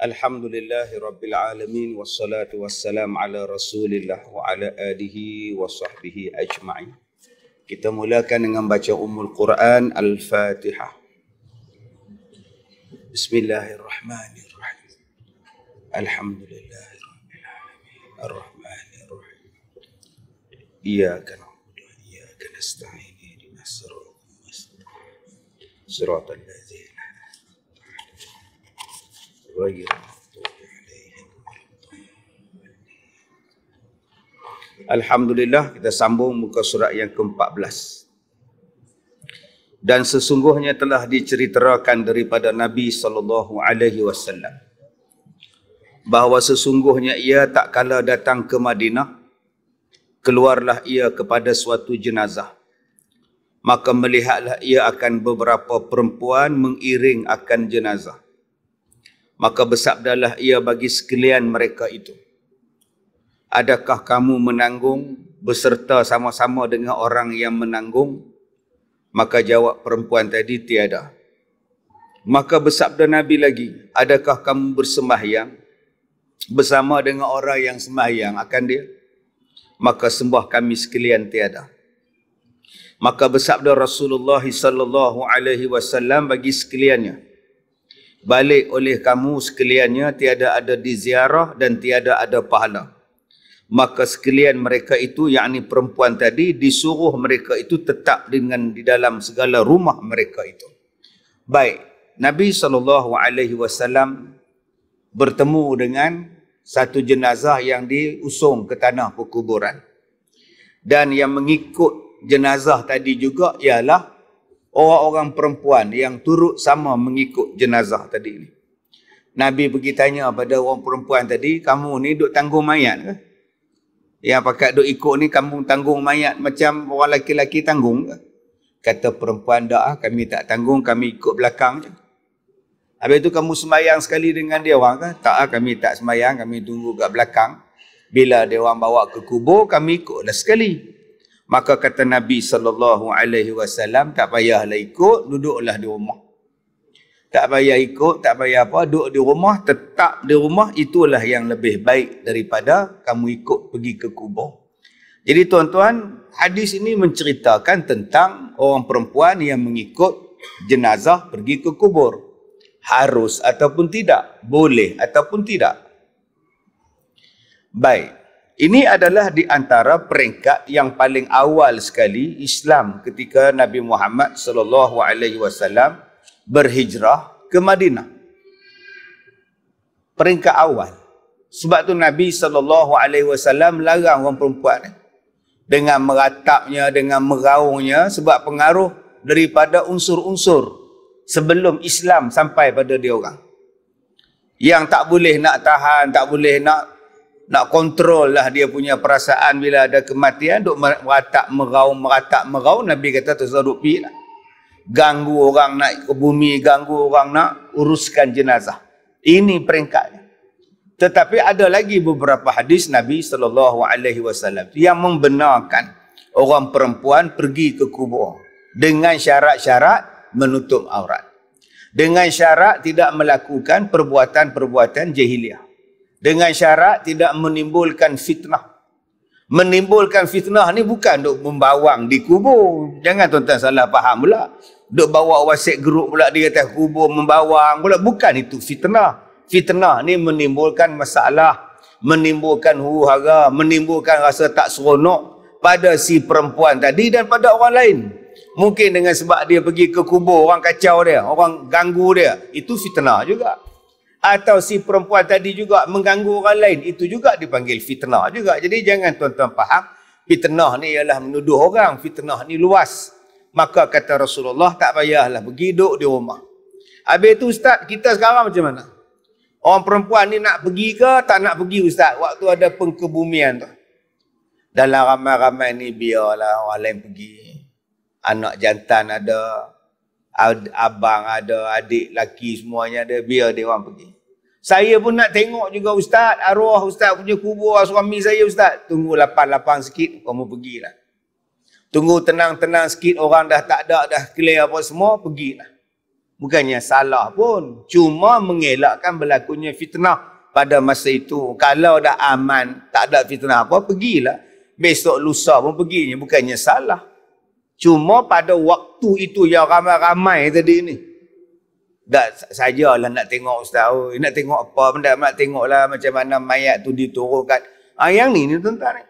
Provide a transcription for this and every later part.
Alhamdulillahi Rabbil Alamin wassalatu wassalam ala Rasulillah wa ala alihi wa sahbihi ajma'in. Kita mulakan dengan baca Ummul Quran Al-Fatihah. Bismillahirrahmanirrahim. Alhamdulillahi Rabbil Alamin. Ar-Rahmanirrahim. Iyyaka na'budu wa iyyaka nasta'in. Ihdinas siratal ladzina Alhamdulillah, kita sambung muka surat yang ke-14. Dan sesungguhnya telah diceritakan daripada Nabi SAW bahawa sesungguhnya ia tak kala datang ke Madinah, keluarlah ia kepada suatu jenazah. Maka melihatlah ia akan beberapa perempuan mengiring akan jenazah. Maka bersabdalah ia bagi sekalian mereka itu, adakah kamu menanggung beserta sama-sama dengan orang yang menanggung? Maka jawab perempuan tadi, tiada. Maka bersabda Nabi lagi, adakah kamu bersembahyang bersama dengan orang yang sembahyang akan dia? Maka sembah kami sekalian tiada. Maka bersabda Rasulullah SAW bagi sekaliannya, balik oleh kamu sekaliannya, tiada ada di ziarah dan tiada ada pahala. Maka sekalian mereka itu, yakni perempuan tadi, disuruh mereka itu tetap di dalam segala rumah mereka itu. Baik, Nabi SAW bertemu dengan satu jenazah yang diusung ke tanah perkuburan. Dan yang mengikut jenazah tadi juga ialah orang-orang perempuan yang turut sama mengikut jenazah tadi ni. Nabi pergi tanya pada orang perempuan tadi, kamu ni duk tanggung mayat ke? Yang pakat duk ikut ni, kamu tanggung mayat macam orang lelaki-lelaki tanggung ke? Kata perempuan, dah kami tak tanggung, kami ikut belakang je. Habis tu kamu sembahyang sekali dengan dia orang ke? Tak, kami tak sembahyang, kami tunggu kat belakang. Bila dia orang bawa ke kubur, kami ikutlah sekali. Maka kata Nabi SAW, tak payahlah ikut, duduklah di rumah. Tak payah ikut, tak payah apa, duduk di rumah, tetap di rumah, itulah yang lebih baik daripada kamu ikut pergi ke kubur. Jadi tuan-tuan, hadis ini menceritakan tentang orang perempuan yang mengikut jenazah pergi ke kubur. Harus ataupun tidak, boleh ataupun tidak. Baik. Ini adalah di antara peringkat yang paling awal sekali Islam ketika Nabi Muhammad SAW berhijrah ke Madinah. Peringkat awal. Sebab tu Nabi SAW larang orang perempuan dengan meratapnya, dengan meraungnya, sebab pengaruh daripada unsur-unsur sebelum Islam sampai pada dia orang. Yang tak boleh nak tahan, tak boleh nak kontrol lah dia punya perasaan bila ada kematian, duk meratap meraung, Nabi kata tu duk pi lah. Ganggu orang naik ke bumi, ganggu orang nak uruskan jenazah. Ini peringkatnya. Tetapi ada lagi beberapa hadis Nabi SAW yang membenarkan orang perempuan pergi ke kubur dengan syarat-syarat menutup aurat. Dengan syarat tidak melakukan perbuatan-perbuatan jahiliah. Dengan syarat tidak menimbulkan fitnah. Menimbulkan fitnah ni bukan duk membawang di kubur. Jangan tuan-tuan salah faham pula. Duk bawa WhatsApp group pula di atas kubur membawang pula. Bukan itu fitnah. Fitnah ni menimbulkan masalah, menimbulkan huru-hara, menimbulkan rasa tak seronok pada si perempuan tadi dan pada orang lain. Mungkin dengan sebab dia pergi ke kubur, orang kacau dia, orang ganggu dia. Itu fitnah juga. Atau si perempuan tadi juga mengganggu orang lain, itu juga dipanggil fitnah juga. Jadi jangan tuan-tuan faham, fitnah ni ialah menuduh orang, fitnah ni luas. Maka kata Rasulullah, tak payahlah pergi duduk di rumah. Habis tu ustaz, kita sekarang macam mana? Orang perempuan ni nak pergi ke tak nak pergi ustaz? Waktu ada pengkebumian tu. Dalam ramai-ramai ni biarlah orang lain pergi. Anak jantan ada, abang ada, adik laki semuanya ada, biar dia orang pergi. Saya pun nak tengok juga ustaz, arwah ustaz punya kubur suami saya ustaz. Tunggu lapang-lapang sikit, kamu pergilah. Tunggu tenang-tenang sikit, orang dah tak ada, dah clear apa semua, pergilah. Bukannya salah pun. Cuma mengelakkan berlakunya fitnah pada masa itu. Kalau dah aman, tak ada fitnah apa, pergilah. Besok lusa pun perginya. Bukannya salah. Cuma pada waktu itu yang ramai-ramai tadi ni. Tak sajalah nak tengok ustaz. Oh, nak tengok apa? Nak tengoklah macam mana mayat tu diturunkan. Yang ni tuan-tuan ni.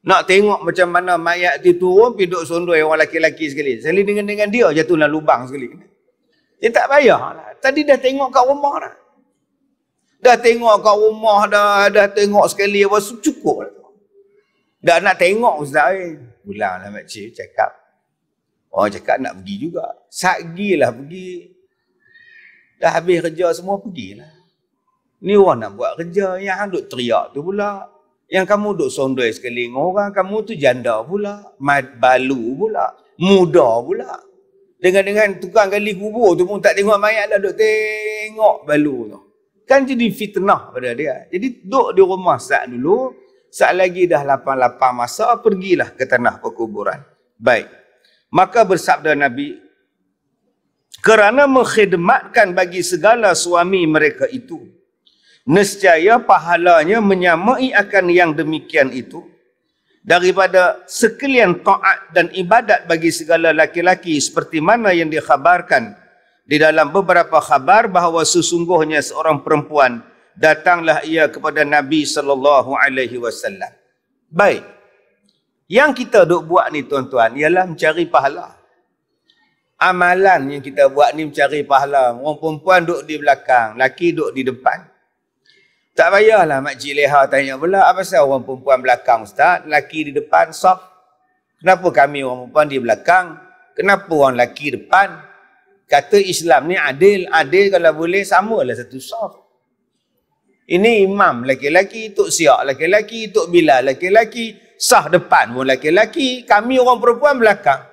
Nak tengok macam mana mayat tu turun, pergi duduk sondoi orang laki-laki sekali. Sekali dengan dia jatuh dalam lubang sekali. Dia tak payah lah. Tadi dah tengok kat rumah dah. Dah tengok kat rumah dah tengok sekali apa cukup lah. Dah nak tengok ustaz. Pulanglah makcik cakap. Orang cakap nak pergi juga. Sagilah pergi. Dah habis kerja semua pergilah. Ni orang nak buat kerja. Yang hang duk teriak tu pula. Yang kamu duk sondoi sekeliling orang. Kamu tu janda pula. Balu pula. Muda pula. Dengan tukang gali kubur tu pun tak tengok mayat dah. Duk tengok balu tu. Kan jadi fitnah pada dia. Jadi duk di rumah saat dulu. Saat lagi dah 8 masa. Pergilah ke tanah perkuburan. Baik. Maka bersabda Nabi. Kerana mengkhidmatkan bagi segala suami mereka itu, nescaya pahalanya menyamai akan yang demikian itu daripada sekalian taat dan ibadat bagi segala laki-laki, seperti mana yang dikhabarkan di dalam beberapa khabar bahawa sesungguhnya seorang perempuan datanglah ia kepada Nabi SAW. Baik. Yang kita duk buat ni tuan-tuan ialah mencari pahala. Amalan yang kita buat ni mencari pahala. Orang perempuan duduk di belakang, laki duduk di depan. Tak payahlah Makcik Leha tanya pula, apa pasal orang perempuan belakang ustaz, laki di depan, saf. Kenapa kami orang perempuan di belakang? Kenapa orang laki depan? Kata Islam ni adil. Adil kalau boleh samalah satu saf. Ini imam laki-laki, Tok Siak laki-laki, Tok Bilal laki-laki, sah depan pun laki-laki, kami orang perempuan belakang.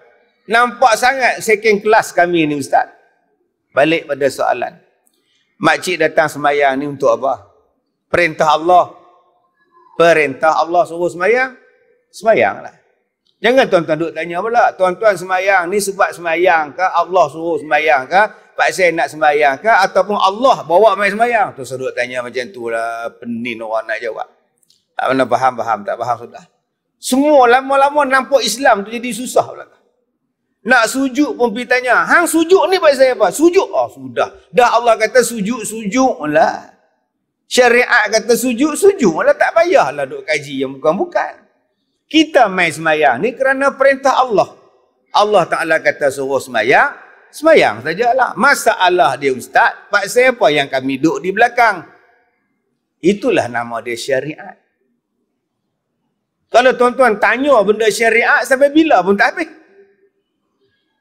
Nampak sangat second class kami ni ustaz. Balik pada soalan. Makcik datang semayang ni untuk apa? Perintah Allah. Perintah Allah suruh semayang. Semayanglah. Jangan tuan-tuan duk tanya pula. Tuan-tuan semayang ni sebab semayang ke? Allah suruh semayang ke? Pak saya nak semayang ke? Ataupun Allah bawa main semayang? Tu duk tanya macam tu lah. Penin orang nak jawab. Tak pernah faham. Tak faham sudah. Semua lama-lama nampak Islam tu jadi susah pula. Nak sujud pun pergi tanya. Hang sujud ni pasal apa? Sujud. Oh sudah. Dah Allah kata sujud lah. Syariat kata sujud lah. Tak payahlah duk kaji yang bukan-bukan. Kita main semayang ni kerana perintah Allah. Allah Ta'ala kata suruh semayang. Semayang sajalah. Masalah dia ustaz. Pasal apa yang kami duduk di belakang? Itulah nama dia syariat. Kalau tuan-tuan tanya benda syariat sampai bila pun tak habis.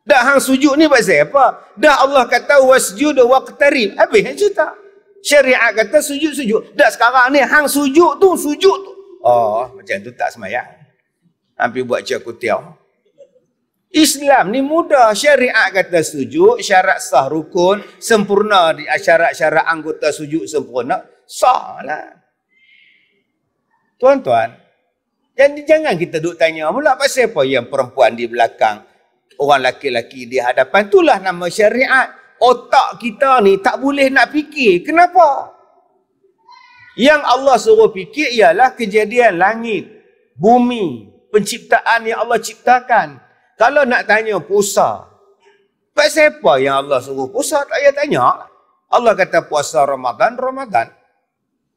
Dah hang sujud ni pasal apa? Dah Allah kata wasjud waqtarib. Habis cerita. Syariat kata sujud. Dah sekarang ni hang sujud tu. Oh, macam tu tak semayang. Hampir buat cakutiau. Islam ni mudah. Syariat kata sujud, syarat sah rukun, sempurna syarat-syarat anggota sujud sempurna. Sah lah. Tuan-tuan, jangan kita duk tanya pula pasal apa yang perempuan di belakang, orang laki-laki di hadapan. Itulah nama syariat. Otak kita ni tak boleh nak fikir. Kenapa? Yang Allah suruh fikir ialah kejadian langit, bumi, penciptaan yang Allah ciptakan. Kalau nak tanya puasa, pasal apa yang Allah suruh puasa? Tak payah tanya. Allah kata puasa Ramadan.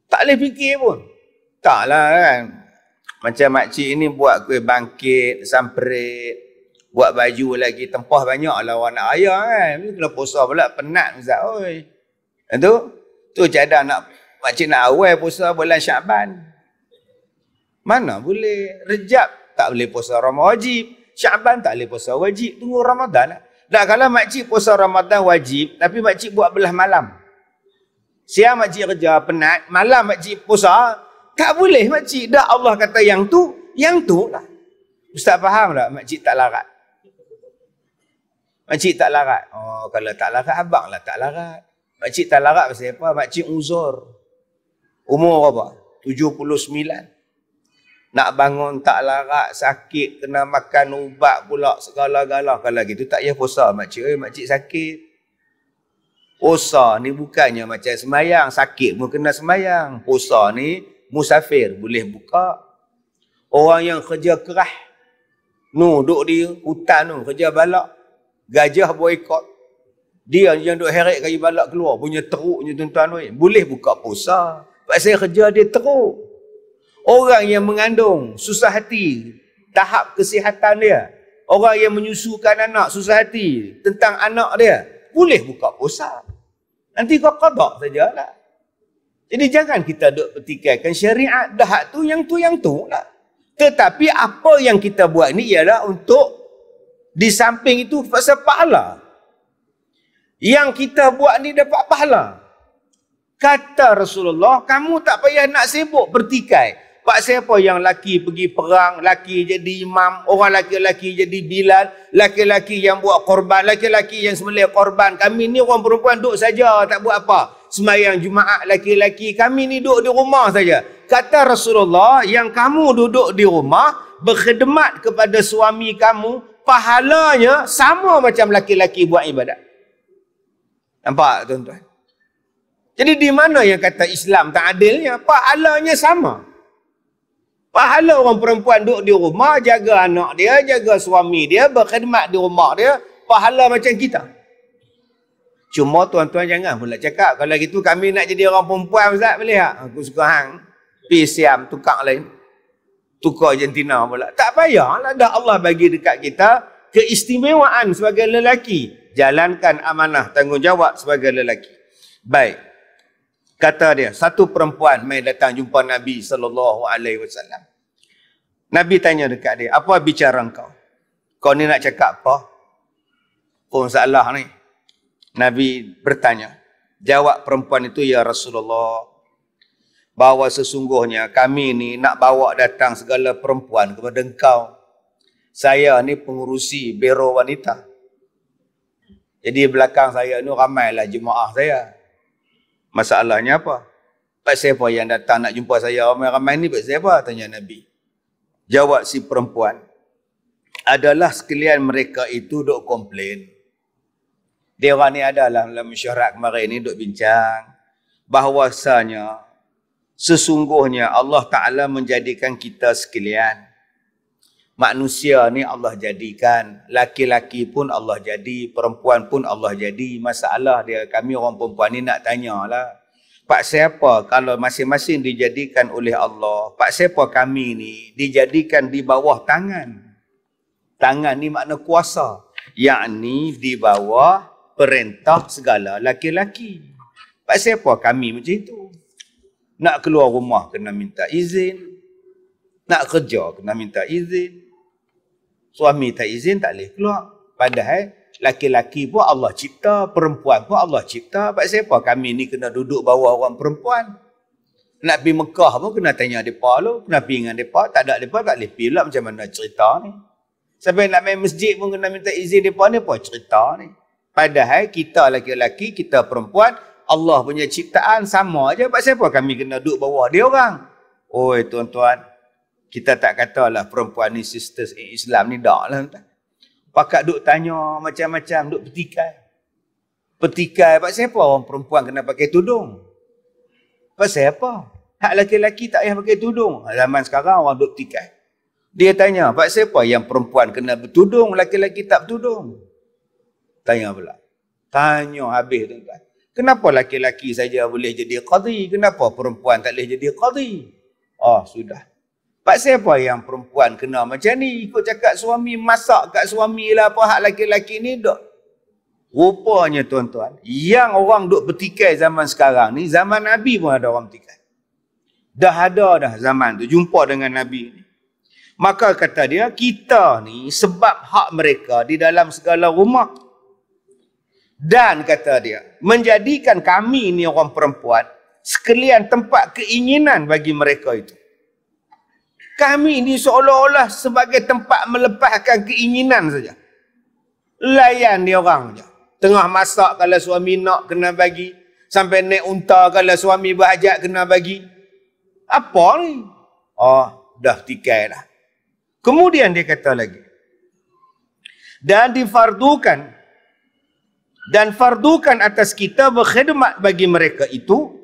Tak boleh fikir pun. Taklah kan. Macam makcik ni buat kuih bangkit, samperit, buat baju lagi, tempah banyak lah orang nak raya kan. Kena puasa pula, penat Ustaz. Oi. Tu cadang nak, makcik nak awal puasa bulan Syaban. Mana boleh. Rejab tak boleh puasa Ramadan wajib. Syaban tak boleh puasa wajib. Tunggu Ramadan lah. Dah kalau makcik puasa Ramadan wajib, tapi makcik buat belah malam. Siang makcik kerja, penat. Malam makcik puasa, tak boleh makcik. Dah Allah kata yang tu lah. Ustaz faham tak? Makcik tak larat. Makcik tak larat. Oh, kalau tak larat, abang lah tak larat. Makcik tak larat pasal apa? Makcik uzur. Umur apa? 79. Nak bangun tak larat, sakit, kena makan ubat pula segala-gala. Kalau gitu tak payah puasa makcik. Makcik sakit. Puasa ni bukannya macam semayang, sakit pun kena semayang. Puasa ni musafir boleh buka. Orang yang kerja keras, duduk di hutan kerja balak, gajah boikot. Dia yang duk heret kayu balak keluar, punya teruknya tuan-tuan, boleh buka puasa. Pasal kerja dia teruk. Orang yang mengandung, susah hati, tahap kesihatan dia. Orang yang menyusukan anak, susah hati tentang anak dia, boleh buka puasa. Nanti kau qada sajalah. Jadi jangan kita duk petikaikan syariat dah tu yang lah. Tetapi apa yang kita buat ni ialah untuk di samping itu pasal pahala. Yang kita buat ni dapat pahala. Kata Rasulullah, kamu tak payah nak sibuk bertikai. Pak siapa yang laki pergi perang, laki jadi imam, orang laki-laki jadi bilal, laki-laki yang buat korban, laki-laki yang sembelih korban. Kami ni orang perempuan duduk saja, tak buat apa. Semayang Jumaat laki-laki, kami ni duduk di rumah saja. Kata Rasulullah, yang kamu duduk di rumah, berkhidmat kepada suami kamu, pahalanya sama macam laki-laki buat ibadat. Nampak tuan-tuan? Jadi di mana yang kata Islam tak adilnya? Pahalanya sama. Pahala orang perempuan duduk di rumah, jaga anak dia, jaga suami dia, berkhidmat di rumah dia, pahala macam kita. Cuma tuan-tuan jangan pula cakap, kalau gitu kami nak jadi orang perempuan, Ustaz, boleh tak? Aku suka hang, pergi Siam, tukar lain. Tukar Argentina pula. Tak payahlah, dah Allah bagi dekat kita keistimewaan sebagai lelaki. Jalankan amanah, tanggungjawab sebagai lelaki. Baik. Kata dia, satu perempuan mai datang jumpa Nabi SAW. Nabi tanya dekat dia, apa bicara kau? Kau ni nak cakap apa? Pun salah ni. Nabi bertanya. Jawab perempuan itu, ya Rasulullah, bahawa sesungguhnya kami ni nak bawa datang segala perempuan kepada engkau. Saya ni pengurusi biro wanita. Jadi belakang saya ni ramailah jemaah saya. Masalahnya apa? Pak siapa yang datang nak jumpa saya ramai-ramai ni? Pak siapa? Tanya Nabi. Jawab si perempuan. Adalah sekalian mereka itu duk komplain. Dia orang ni adalah dalam mesyuarat kemarin ni duk bincang. Bahawasanya sesungguhnya Allah Ta'ala menjadikan kita sekalian. Manusia ni Allah jadikan. Laki-laki pun Allah jadi. Perempuan pun Allah jadi. Masalah dia, kami orang perempuan ni nak tanyalah. Pak siapa kalau masing-masing dijadikan oleh Allah? Pak siapa kami ni dijadikan di bawah tangan? Tangan ni makna kuasa. Yakni di bawah perintah segala laki-laki. Pak siapa kami macam itu? Nak keluar rumah kena minta izin. Nak kerja kena minta izin. Suami tak izin tak boleh keluar. Padahal laki-laki pun Allah cipta, perempuan pun Allah cipta. Sebab siapa kami ni kena duduk bawah orang perempuan? Nak pergi Mekah pun kena tanya mereka lu. Kena pergi dengan mereka. Tak ada mereka tak boleh pergi pula macam mana cerita ni. Sampai nak main masjid pun kena minta izin mereka ni. Apa cerita ni? Padahal kita laki-laki, kita perempuan, Allah punya ciptaan sama aja. Sebab siapa kami kena duduk bawah dia orang? Oi tuan-tuan, kita tak katalah perempuan ni sisters Islam ni, tak lah. Pakat duk tanya macam-macam, duk petikai. Petikai, pasal apa orang perempuan kena pakai tudung? Pasal apa? Hak laki-laki tak payah pakai tudung. Zaman sekarang orang duk petikai. Dia tanya, pasal apa yang perempuan kena bertudung, laki-laki tak bertudung? Tanya pula. Tanya habis tuan-tuan. Kenapa laki-laki saja boleh jadi qadhi? Kenapa perempuan tak boleh jadi qadhi? Oh, sudah. Pak siapa yang perempuan kena macam ni? Ikut cakap suami, masak kat suami lah apa hak laki-laki ni duk. Rupanya tuan-tuan, yang orang duk bertikai zaman sekarang ni, zaman Nabi pun ada orang bertikai. Dah ada dah zaman tu, jumpa dengan Nabi ni. Maka kata dia, kita ni sebab hak mereka di dalam segala rumah. Dan kata dia, menjadikan kami ni orang perempuan, sekalian tempat keinginan bagi mereka itu. Kami ni seolah-olah sebagai tempat melepaskan keinginan saja. Layan dia orang je. Tengah masak kalau suami nak kena bagi. Sampai naik unta kalau suami berhajat kena bagi. Apa ni? Oh, dah tikai dah. Kemudian dia kata lagi. Dan difardukan dan fardukan atas kita berkhidmat bagi mereka itu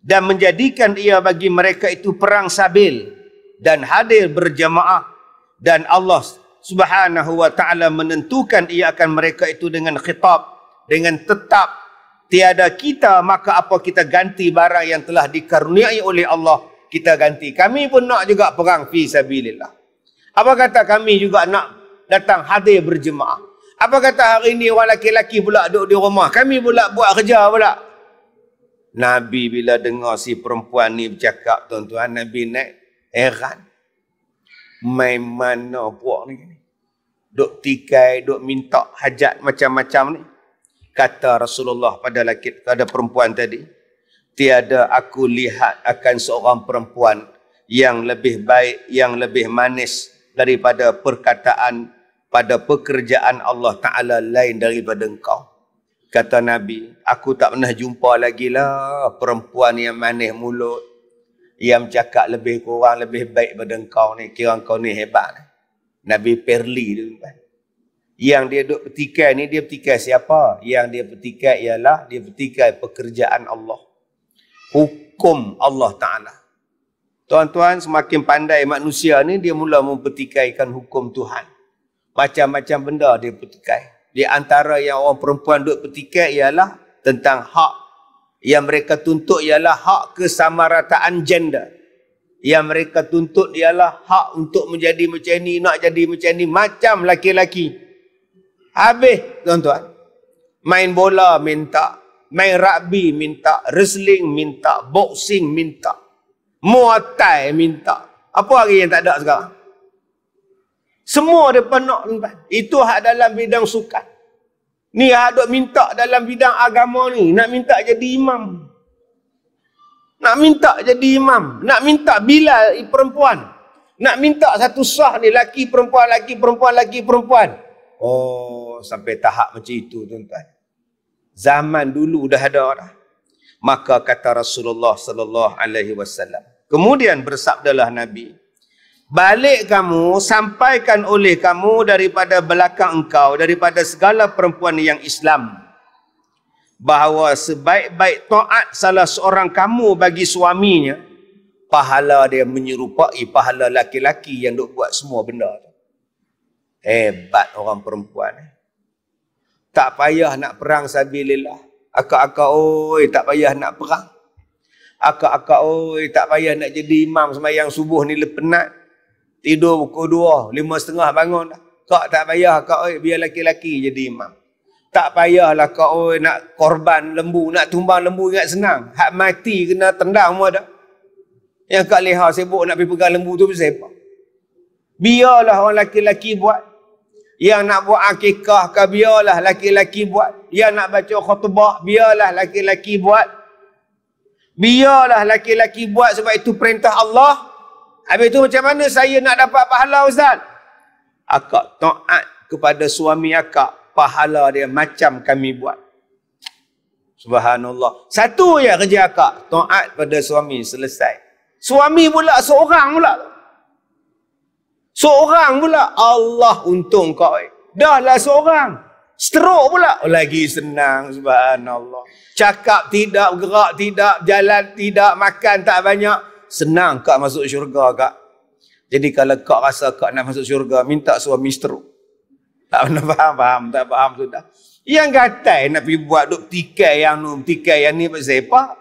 dan menjadikan ia bagi mereka itu perang sabil dan hadir berjamaah, dan Allah Subhanahu wa ta'ala menentukan ia akan mereka itu dengan khitab, dengan tetap tiada kita, maka apa kita ganti barang yang telah dikaruniai oleh Allah, kita ganti. Kami pun nak juga perang fi sabilillah. Apa kata kami juga nak datang hadir berjemaah? Apa kata hari ini orang lelaki-lelaki pula duduk di rumah, kami pula buat kerja pula? Nabi bila dengar si perempuan ni bercakap, tuan-tuan, Nabi naik heran. Main mana puak ni? Duk tikai, duk minta hajat macam-macam ni. Kata Rasulullah pada perempuan tadi, tiada aku lihat akan seorang perempuan yang lebih baik, yang lebih manis daripada perkataan pada pekerjaan Allah Ta'ala lain daripada engkau. Kata Nabi, aku tak pernah jumpa lagi lah perempuan yang manis mulut, yang cakap lebih kurang lebih baik daripada engkau ni. Kira engkau ni hebat. Nabi perli tu. Yang dia duduk petikai ni, dia petikai siapa? Yang dia petikai ialah, dia petikai pekerjaan Allah, hukum Allah Ta'ala. Tuan-tuan, semakin pandai manusia ni, dia mula mempetikaikan hukum Tuhan. Macam-macam benda dia petikai. Di antara yang orang perempuan duduk petikai ialah tentang hak. Yang mereka tuntut ialah hak kesamarataan gender. Yang mereka tuntut ialah hak untuk menjadi macam ni, nak jadi macam ni, macam laki-laki. Habis, tuan-tuan. Main bola minta, main rugby minta, wrestling minta, boxing minta, muay thai minta. Apa lagi yang tak ada sekarang? Semua mereka nak, tuan-tuan. Itu hak dalam bidang sukan. Ni hak duk minta dalam bidang agama ni, nak minta jadi imam. Nak minta jadi imam. Nak minta Bilal perempuan. Nak minta satu sah ni, laki perempuan, laki perempuan, laki perempuan. Oh, sampai tahap macam itu, tuan-tuan. Zaman dulu dah ada dah. Maka kata Rasulullah sallallahu alaihi wasallam. Kemudian bersabdalah Nabi, balik kamu, sampaikan oleh kamu daripada belakang engkau, daripada segala perempuan yang Islam, bahawa sebaik-baik taat salah seorang kamu bagi suaminya, pahala dia menyerupai pahala laki-laki yang duk buat semua benda tu. Hebat orang perempuan. Tak payah nak perang sabilillah. Akak-akak oi, tak payah nak perang. Akak-akak oi, tak payah nak jadi imam sembahyang subuh ni penat. Tidur pukul 2, 5.30 bangun dah. Kak tak payah kak oi, biar laki-laki jadi imam. Tak payahlah kak oi nak korban lembu, nak tumbang lembu ingat senang. Hak mati kena tendang semua dah. Yang kak leha sibuk nak pergi pegang lembu tu pasal apa? Biarlah orang laki-laki buat. Yang nak buat akikah ke biarlah laki-laki buat. Yang nak baca khutbah biarlah laki-laki buat. Biarlah laki-laki buat sebab itu perintah Allah. Habis itu macam mana saya nak dapat pahala, Ustaz? Akak taat kepada suami akak, pahala dia macam kami buat. Subhanallah. Satu je kerja akak, taat pada suami, selesai. Suami pula seorang pula. Seorang pula. Allah untung kau. Dah lah seorang. Stroke pula. Lagi senang, subhanallah. Cakap tidak, gerak tidak, jalan tidak, makan tak banyak. Senang kak masuk syurga kak. Jadi kalau kak rasa kak nak masuk syurga, minta suami stroke. Tak pernah faham, tak faham sudah. Yang gatai nak pergi buat duk tikai yang ni, tikai yang ni pasal apa?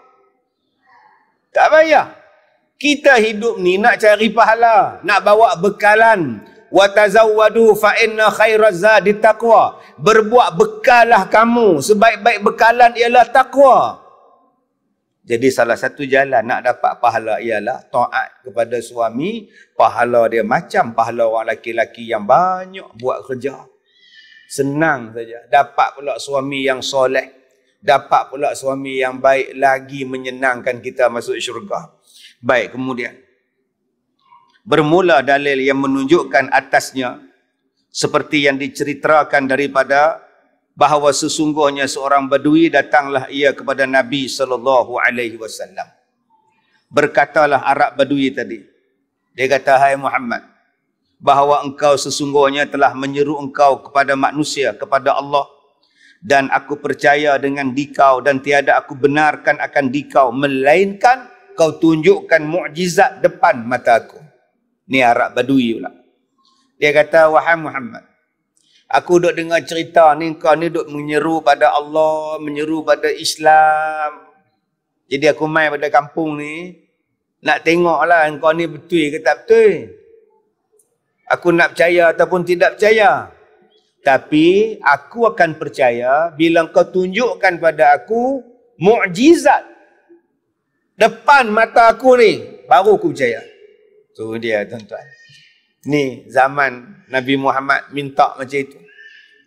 Tak payah. Kita hidup ni nak cari pahala, nak bawa bekalan. Wa tazawwadu fa inna khairaz zadi taqwa. Berbuat bekallah kamu, sebaik-baik bekalan ialah takwa. Jadi salah satu jalan nak dapat pahala ialah taat kepada suami. Pahala dia macam pahala orang laki-laki yang banyak buat kerja. Senang saja. Dapat pula suami yang soleh. Dapat pula suami yang baik, lagi menyenangkan kita masuk syurga. Baik, kemudian. Bermula dalil yang menunjukkan atasnya, seperti yang diceritakan daripada bahawa sesungguhnya seorang badui datanglah ia kepada Nabi SAW. Berkatalah Arab badui tadi. Dia kata, hai Muhammad, bahawa engkau sesungguhnya telah menyeru engkau kepada manusia, kepada Allah, Dan aku percaya dengan dikau dan tiada aku benarkan akan dikau melainkan kau tunjukkan mukjizat depan mata aku. Ni Arab Badui pula. Dia kata, wahai Muhammad, aku duk dengar cerita ni, kau ni duk menyeru pada Allah, menyeru pada Islam. Jadi aku main pada kampung ni, nak tengoklah kau ni betul ke tak betul. Aku nak percaya ataupun tidak percaya. Tapi aku akan percaya bila kau tunjukkan pada aku mukjizat depan mata aku ni, baru aku percaya. Tu dia tuan-tuan. Ni zaman Nabi Muhammad minta macam itu.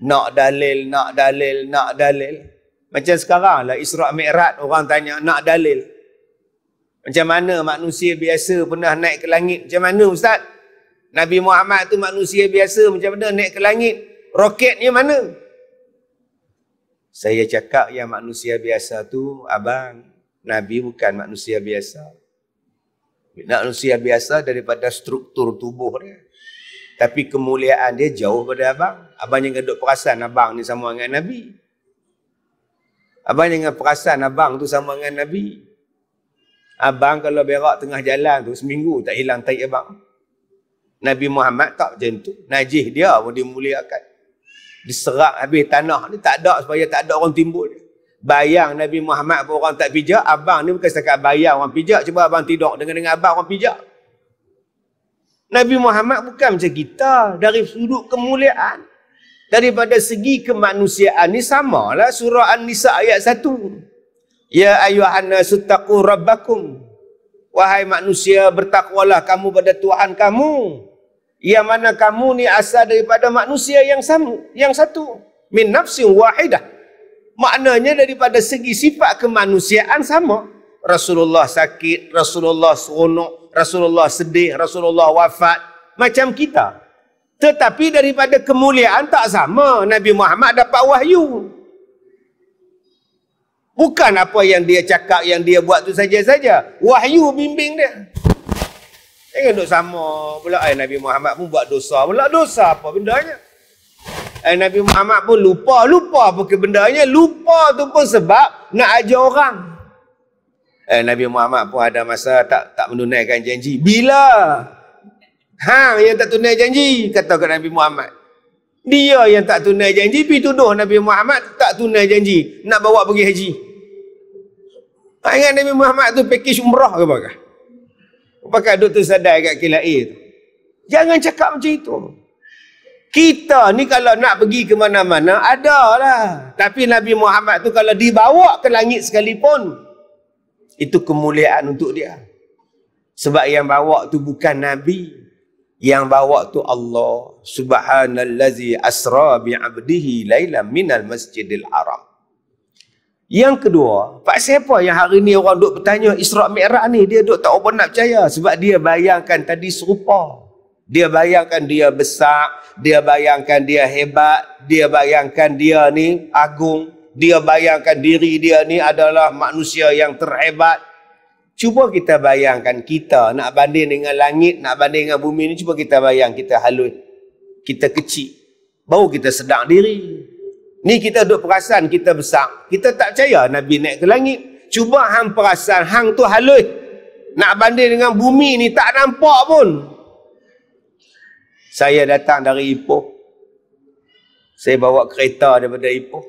Nak dalil, nak dalil, nak dalil. Macam sekarang lah Isra' Mi'raj, orang tanya nak dalil. Macam mana manusia biasa pernah naik ke langit? Macam mana Ustaz? Nabi Muhammad tu manusia biasa, macam mana naik ke langit? Roketnya mana? Saya cakap yang manusia biasa tu, abang, Nabi bukan manusia biasa. Manusia biasa daripada struktur tubuh dia. Tapi kemuliaan dia jauh pada abang. Abang jangan duk perasan abang ni sama dengan Nabi. Abang jangan perasan abang tu sama dengan Nabi. Abang kalau berak tengah jalan tu, seminggu tak hilang tai abang. Nabi Muhammad tak macam tu. Najis dia pun dimuliakan. Diserak habis tanah ni tak ada supaya tak ada orang timbul. Bayang Nabi Muhammad pun orang tak pijak. Abang ni bukan setakat bayang orang pijak. Cuba abang tidur dengan abang orang pijak. Nabi Muhammad bukan macam kita. Dari sudut kemuliaan, daripada segi kemanusiaan ni samalah surah An-Nisa ayat 1. Ya ayyuhan nasu taqu rabbakum. Wahai manusia, bertakwalah kamu pada Tuhan kamu. Yang mana kamu ni asal daripada manusia yang sama, yang satu. Min nafsin wahidah. Maknanya daripada segi sifat kemanusiaan sama. Rasulullah sakit, Rasulullah seronok, Rasulullah sedih, Rasulullah wafat. Macam kita. Tetapi daripada kemuliaan tak sama. Nabi Muhammad dapat wahyu. Bukan apa yang dia cakap, yang dia buat tu saja-saja. Wahyu bimbing dia. Jangan duk sama pula. Nabi Muhammad pun buat dosa pula. Dosa apa bendanya? Nabi Muhammad pun lupa. Lupa apa ke bendanya? Lupa tu pun sebab nak ajar orang. Nabi Muhammad pun ada masa tak menunaikan janji. Bila? Hang yang tak tunai janji, kata kat Nabi Muhammad. Dia yang tak tunai janji, pergi tuduh Nabi Muhammad tak tunai janji. Nak bawa pergi haji. Ingat Nabi Muhammad tu package umrah ke apa? Pakai Dr. Sadai kat KLIA tu. Jangan cakap macam itu. Kita ni kalau nak pergi ke mana-mana, adalah. Tapi Nabi Muhammad tu kalau dibawa ke langit sekalipun, itu kemuliaan untuk dia. Sebab yang bawa tu bukan Nabi. Yang bawa tu Allah. Subhanallazi asra bi'abdihi laylan minal masjidil haram. Yang kedua, pak siapa yang hari ni orang duk bertanya Isra' Mi'raj ni, dia duk tak apa nak percaya. Sebab dia bayangkan tadi serupa. Dia bayangkan dia besar, dia bayangkan dia hebat, dia bayangkan dia ni agung, dia bayangkan diri dia ni adalah manusia yang terhebat. Cuba kita bayangkan kita nak banding dengan langit, nak banding dengan bumi ni, cuba kita bayang kita halus, kita kecil, baru kita sedar diri. Ni kita duk perasan kita besar. Kita tak percaya Nabi naik ke langit. Cuba hang perasan hang tu halus. Nak banding dengan bumi ni tak nampak pun. Saya datang dari Ipoh. Saya bawa kereta daripada Ipoh.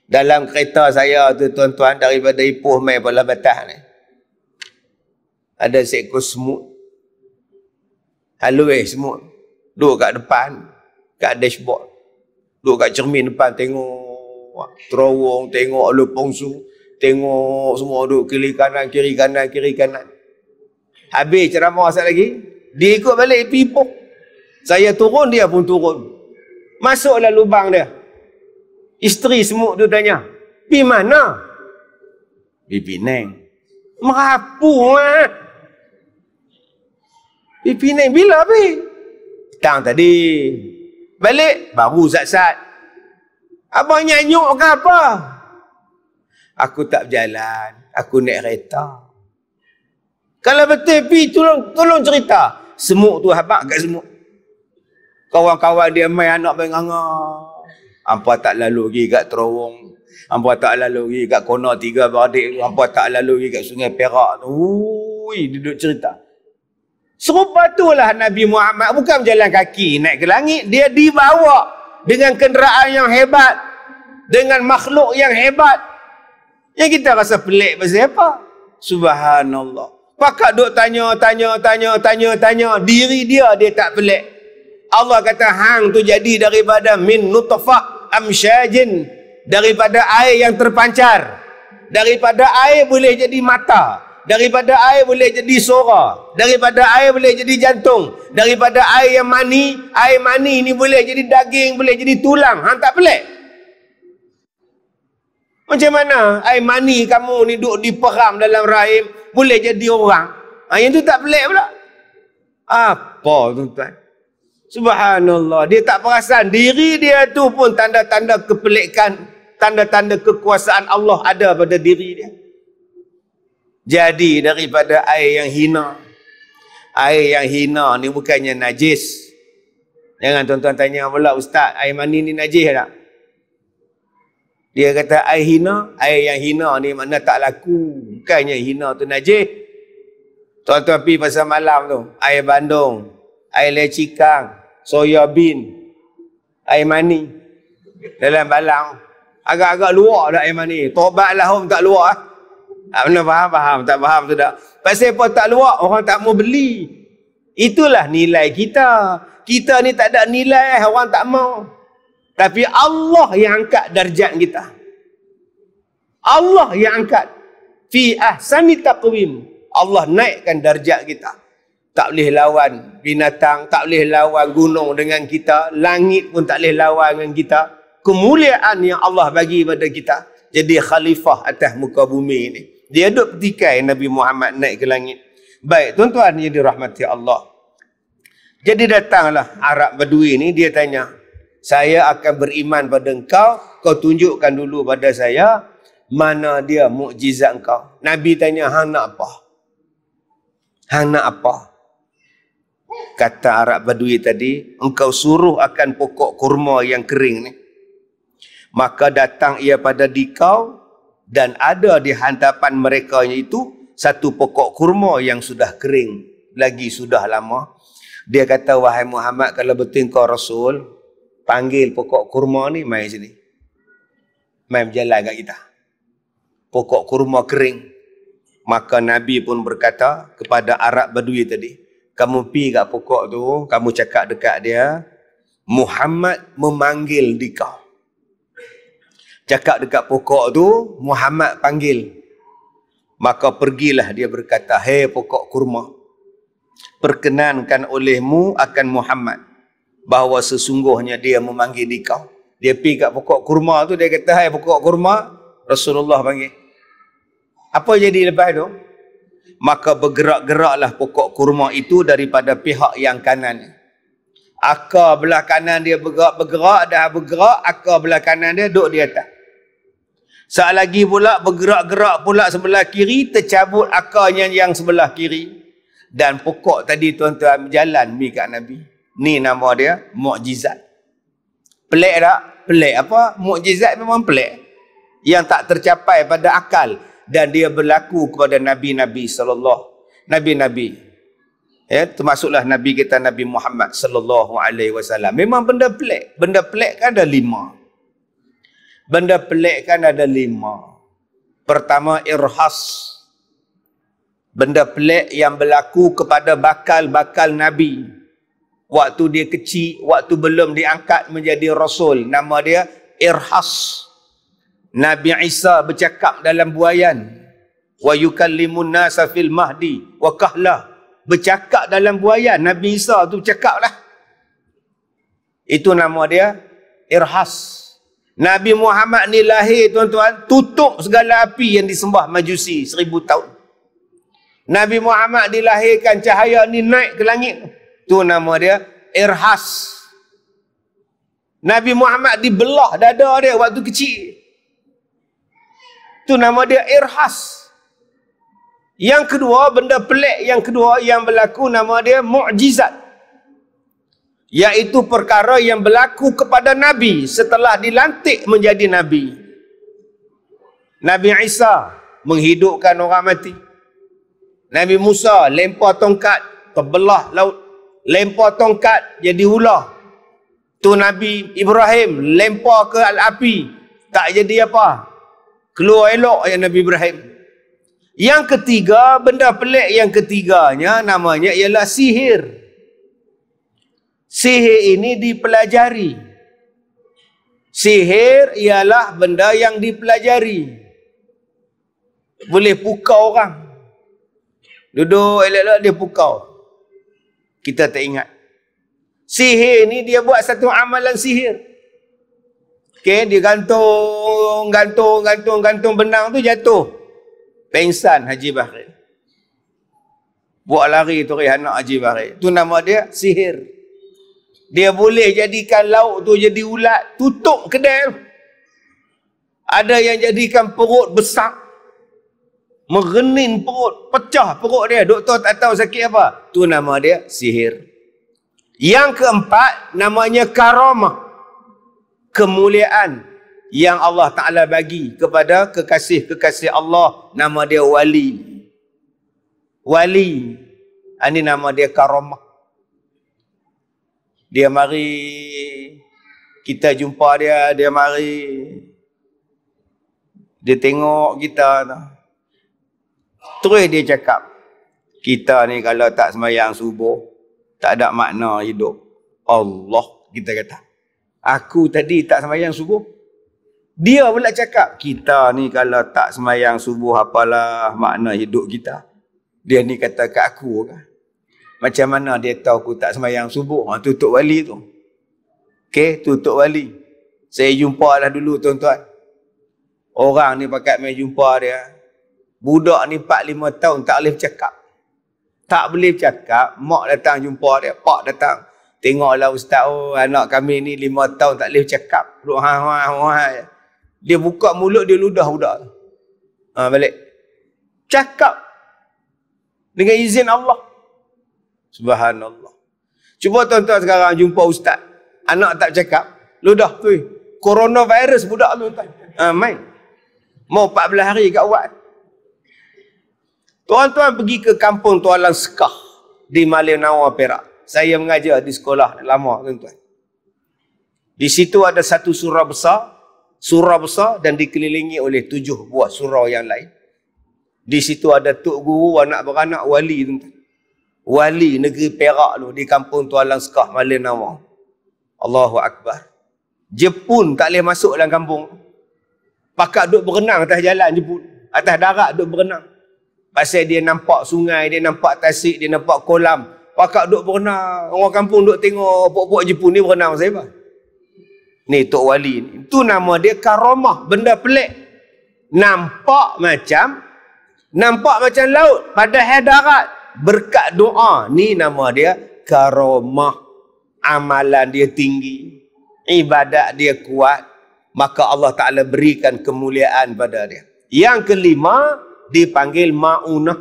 Dalam kereta saya tu tuan-tuan, daripada Ipoh mai Pulau Batas ni, ada seekor semut. Halus semut. Duduk kat depan, kat dashboard. Duduk kat cermin depan, tengok terowong, tengok lepongsu, tengok semua duduk kiri kanan, kiri kanan, kiri kanan. Habis ceramah asal lagi, dia ikut balik Ipoh. Saya turun, dia pun turun. Masuklah lubang dia. Isteri semut tu tanya, "Pi mana?" "Pi Penang." "Merapu ah." "Pi Penang bila pi?" "Petang tadi." "Balik?" "Baru sat-sat." "Abang nyanyuk ke apa?" "Aku tak berjalan, aku naik kereta." "Kalau betul pi, tolong cerita." Semut tu habaq kat semut. Kawan-kawan dia main anak main nganga. Hampa tak lalu pergi kat terowong. Hampa tak lalu pergi kat kona tiga beradik. Hampa tak lalu pergi kat Sungai Perak tu. Ui, duduk cerita. Serupa itulah Nabi Muhammad. Bukan berjalan kaki naik ke langit. Dia dibawa dengan kenderaan yang hebat. Dengan makhluk yang hebat. Yang kita rasa pelik pasal apa? Subhanallah. Pakak duk tanya. Diri dia tak pelik. Allah kata hang tu jadi daripada min nutfah amsyajin, daripada air yang terpancar. Daripada air boleh jadi mata, daripada air boleh jadi suara, daripada air boleh jadi jantung, daripada air yang mani ni boleh jadi daging, boleh jadi tulang. Hang tak pelik? Macam mana air mani kamu ni duk diperam dalam rahim boleh jadi orang? Yang tu tak pelik pula. Apa tuan-tuan? Subhanallah, dia tak perasan diri dia tu pun tanda-tanda kepelikan, tanda-tanda kekuasaan Allah ada pada diri dia. Jadi daripada air yang hina. Air yang hina ni bukannya najis. Jangan tuan-tuan tanya pula, ustaz, air mani ni najis tak? Dia kata air yang hina ni makna tak laku. Bukannya hina tu najis. Tuan-tuan pergi pasar malam tu, air bandung, air lecikang, soya bean, air mani dalam balang. Agak-agak luar dah air mani. Tobatlah home tak luar. Mana faham? Tak faham tu tak? Pasal apa tak luar? Orang tak mau beli. Itulah nilai kita. Kita ni tak ada nilai, orang tak mau. Tapi Allah yang angkat darjat kita. Allah yang angkat. Fi ahsani taqwim. Allah naikkan darjat kita. Tak boleh lawan binatang, tak boleh lawan gunung dengan kita, langit pun tak boleh lawan dengan kita. Kemuliaan yang Allah bagi pada kita. Jadi khalifah atas muka bumi ini. Dia duduk petikai Nabi Muhammad naik ke langit. Baik, tuan-tuan yang dirahmati Allah. Jadi datanglah Arab Badui ni, dia tanya, saya akan beriman pada engkau, kau tunjukkan dulu pada saya mana dia mukjizat engkau. Nabi tanya, hang nak apa? Hang nak apa? Kata Arab Badui tadi, engkau suruh akan pokok kurma yang kering ni. Maka datang ia pada dikau dan ada di hadapan mereka itu satu pokok kurma yang sudah kering, lagi sudah lama. Dia kata, wahai Muhammad, kalau betul kau Rasul, panggil pokok kurma ni mai sini. Mai berjalan kat kita. Pokok kurma kering. Maka Nabi pun berkata kepada Arab Badui tadi, kamu pergi kat pokok tu, kamu cakap dekat dia, Muhammad memanggil dikau. Cakap dekat pokok tu, Muhammad panggil. Maka pergilah dia berkata, hei pokok kurma, perkenankan olehmu akan Muhammad bahawa sesungguhnya dia memanggil dikau. Dia pergi kat pokok kurma tu, dia kata, hai pokok kurma, Rasulullah panggil. Apa jadi lepas tu? Maka bergerak-geraklah pokok kurma itu daripada pihak yang kanan. Akar belah kanan dia bergerak, dah bergerak, akar belah kanan dia duduk di atas. Saat lagi pula bergerak-gerak pula sebelah kiri, tercabut akarnya yang sebelah kiri. Dan pokok tadi tuan-tuan berjalan pergi kat Nabi. Ni nama dia mukjizat. Pelik tak? Pelik apa? Mukjizat memang pelik. Yang tak tercapai pada akal. Dan dia berlaku kepada Nabi-Nabi sallallahu. Nabi-Nabi. Ya, termasuklah Nabi kita Nabi Muhammad sallallahu alaihi wasallam. Memang benda pelik. Benda pelik kan ada 5. Benda pelik kan ada 5. Pertama, irhas. Benda pelik yang berlaku kepada bakal-bakal Nabi. Waktu dia kecil, waktu belum diangkat menjadi Rasul. Nama dia irhas. Nabi Isa bercakap dalam buayan. Wa yukallimun nasa fil mahdi wa kahlah. Bercakap dalam buayan. Nabi Isa tu cakap lah. Itu nama dia irhas. Nabi Muhammad ni lahir tuan-tuan, tutup segala api yang disembah Majusi 1000 tahun. Nabi Muhammad dilahirkan, cahaya ni naik ke langit. Tu nama dia irhas. Nabi Muhammad dibelah dada dia waktu kecil. Tu nama dia irhas. Yang kedua, benda pelik yang kedua yang berlaku, nama dia mukjizat. Iaitu perkara yang berlaku kepada Nabi setelah dilantik menjadi Nabi. Nabi Isa menghidupkan orang mati. Nabi Musa lempar tongkat, terbelah laut. Lempar tongkat, jadi ular. Tu Nabi Ibrahim lempar ke api, tak jadi apa. Keluar elok ayat Nabi Ibrahim. Yang ketiga, benda pelik yang ketiganya namanya ialah sihir. Sihir ini dipelajari. Sihir ialah benda yang dipelajari. Boleh pukau orang. Duduk elok-elok dia pukau. Kita tak ingat. Sihir ni dia buat satu amalan sihir. Okey, dia gantung benang tu jatuh. Pengsan Haji Bahri. Buat lari tu anak Haji Bahri. Tu nama dia sihir. Dia boleh jadikan lauk tu jadi ulat, tutup kedai. Ada yang jadikan perut besar, merenin perut, pecah perut dia. Doktor tak tahu sakit apa. Tu nama dia sihir. Yang keempat namanya karamah. Kemuliaan yang Allah Ta'ala bagi kepada kekasih-kekasih Allah. Nama dia wali. Wali. Ini nama dia karamah. Dia mari, kita jumpa dia, dia mari. Dia tengok kita. Terus dia cakap, kita ni kalau tak sembahyang subuh, tak ada makna hidup. Allah, kita kata. Aku tadi tak sembahyang subuh. Dia pula cakap, kita ni kalau tak sembahyang subuh, apalah makna hidup kita. Dia ni kata kat aku kan. Macam mana dia tahu aku tak sembahyang subuh? Tutup wali tu. Okey, tutup wali. Saya jumpa lah dulu tuan-tuan. Orang ni pakat main jumpa dia. Budak ni 4-5 tahun tak boleh bercakap. Tak boleh bercakap. Mak datang jumpa dia. Pak datang. Tengoklah ustaz, oh, anak kami ni 5 tahun tak boleh bercakap. Dia buka mulut, dia ludah budak. Balik. Cakap. Dengan izin Allah. Subhanallah. Cuba tuan-tuan sekarang jumpa ustaz. Anak tak bercakap. Ludah tu. Coronavirus budak tu. Main. Mau 14 hari kat awak. Tuan-tuan pergi ke kampung Tualang Sekah di Malin Nawar, Perak. Saya mengajar di sekolah lama, tuan-tuan. Di situ ada satu surau besar dan dikelilingi oleh 7 buah surau yang lain. Di situ ada tok guru, anak beranak, wali, tuan-tuan. Wali negeri Perak tu di kampung Tualang Sekah, Malin Nawar. Allahu Akbar. Jepun tak boleh masuk dalam kampung. Pakat duk berenang atas jalan Jepun. Atas darat duk berenang. Pasal dia nampak sungai, dia nampak tasik, dia nampak kolam. Pakat duk berenang. Orang kampung duk tengok puak-puak Jepun ni berenang saya apa? Ni Tok Wali ni. Itu nama dia karamah. Benda pelik. Nampak macam laut pada darat. Berkat doa. Ni nama dia karamah. Amalan dia tinggi. Ibadat dia kuat. Maka Allah Ta'ala berikan kemuliaan pada dia. Yang kelima, dipanggil ma'unah.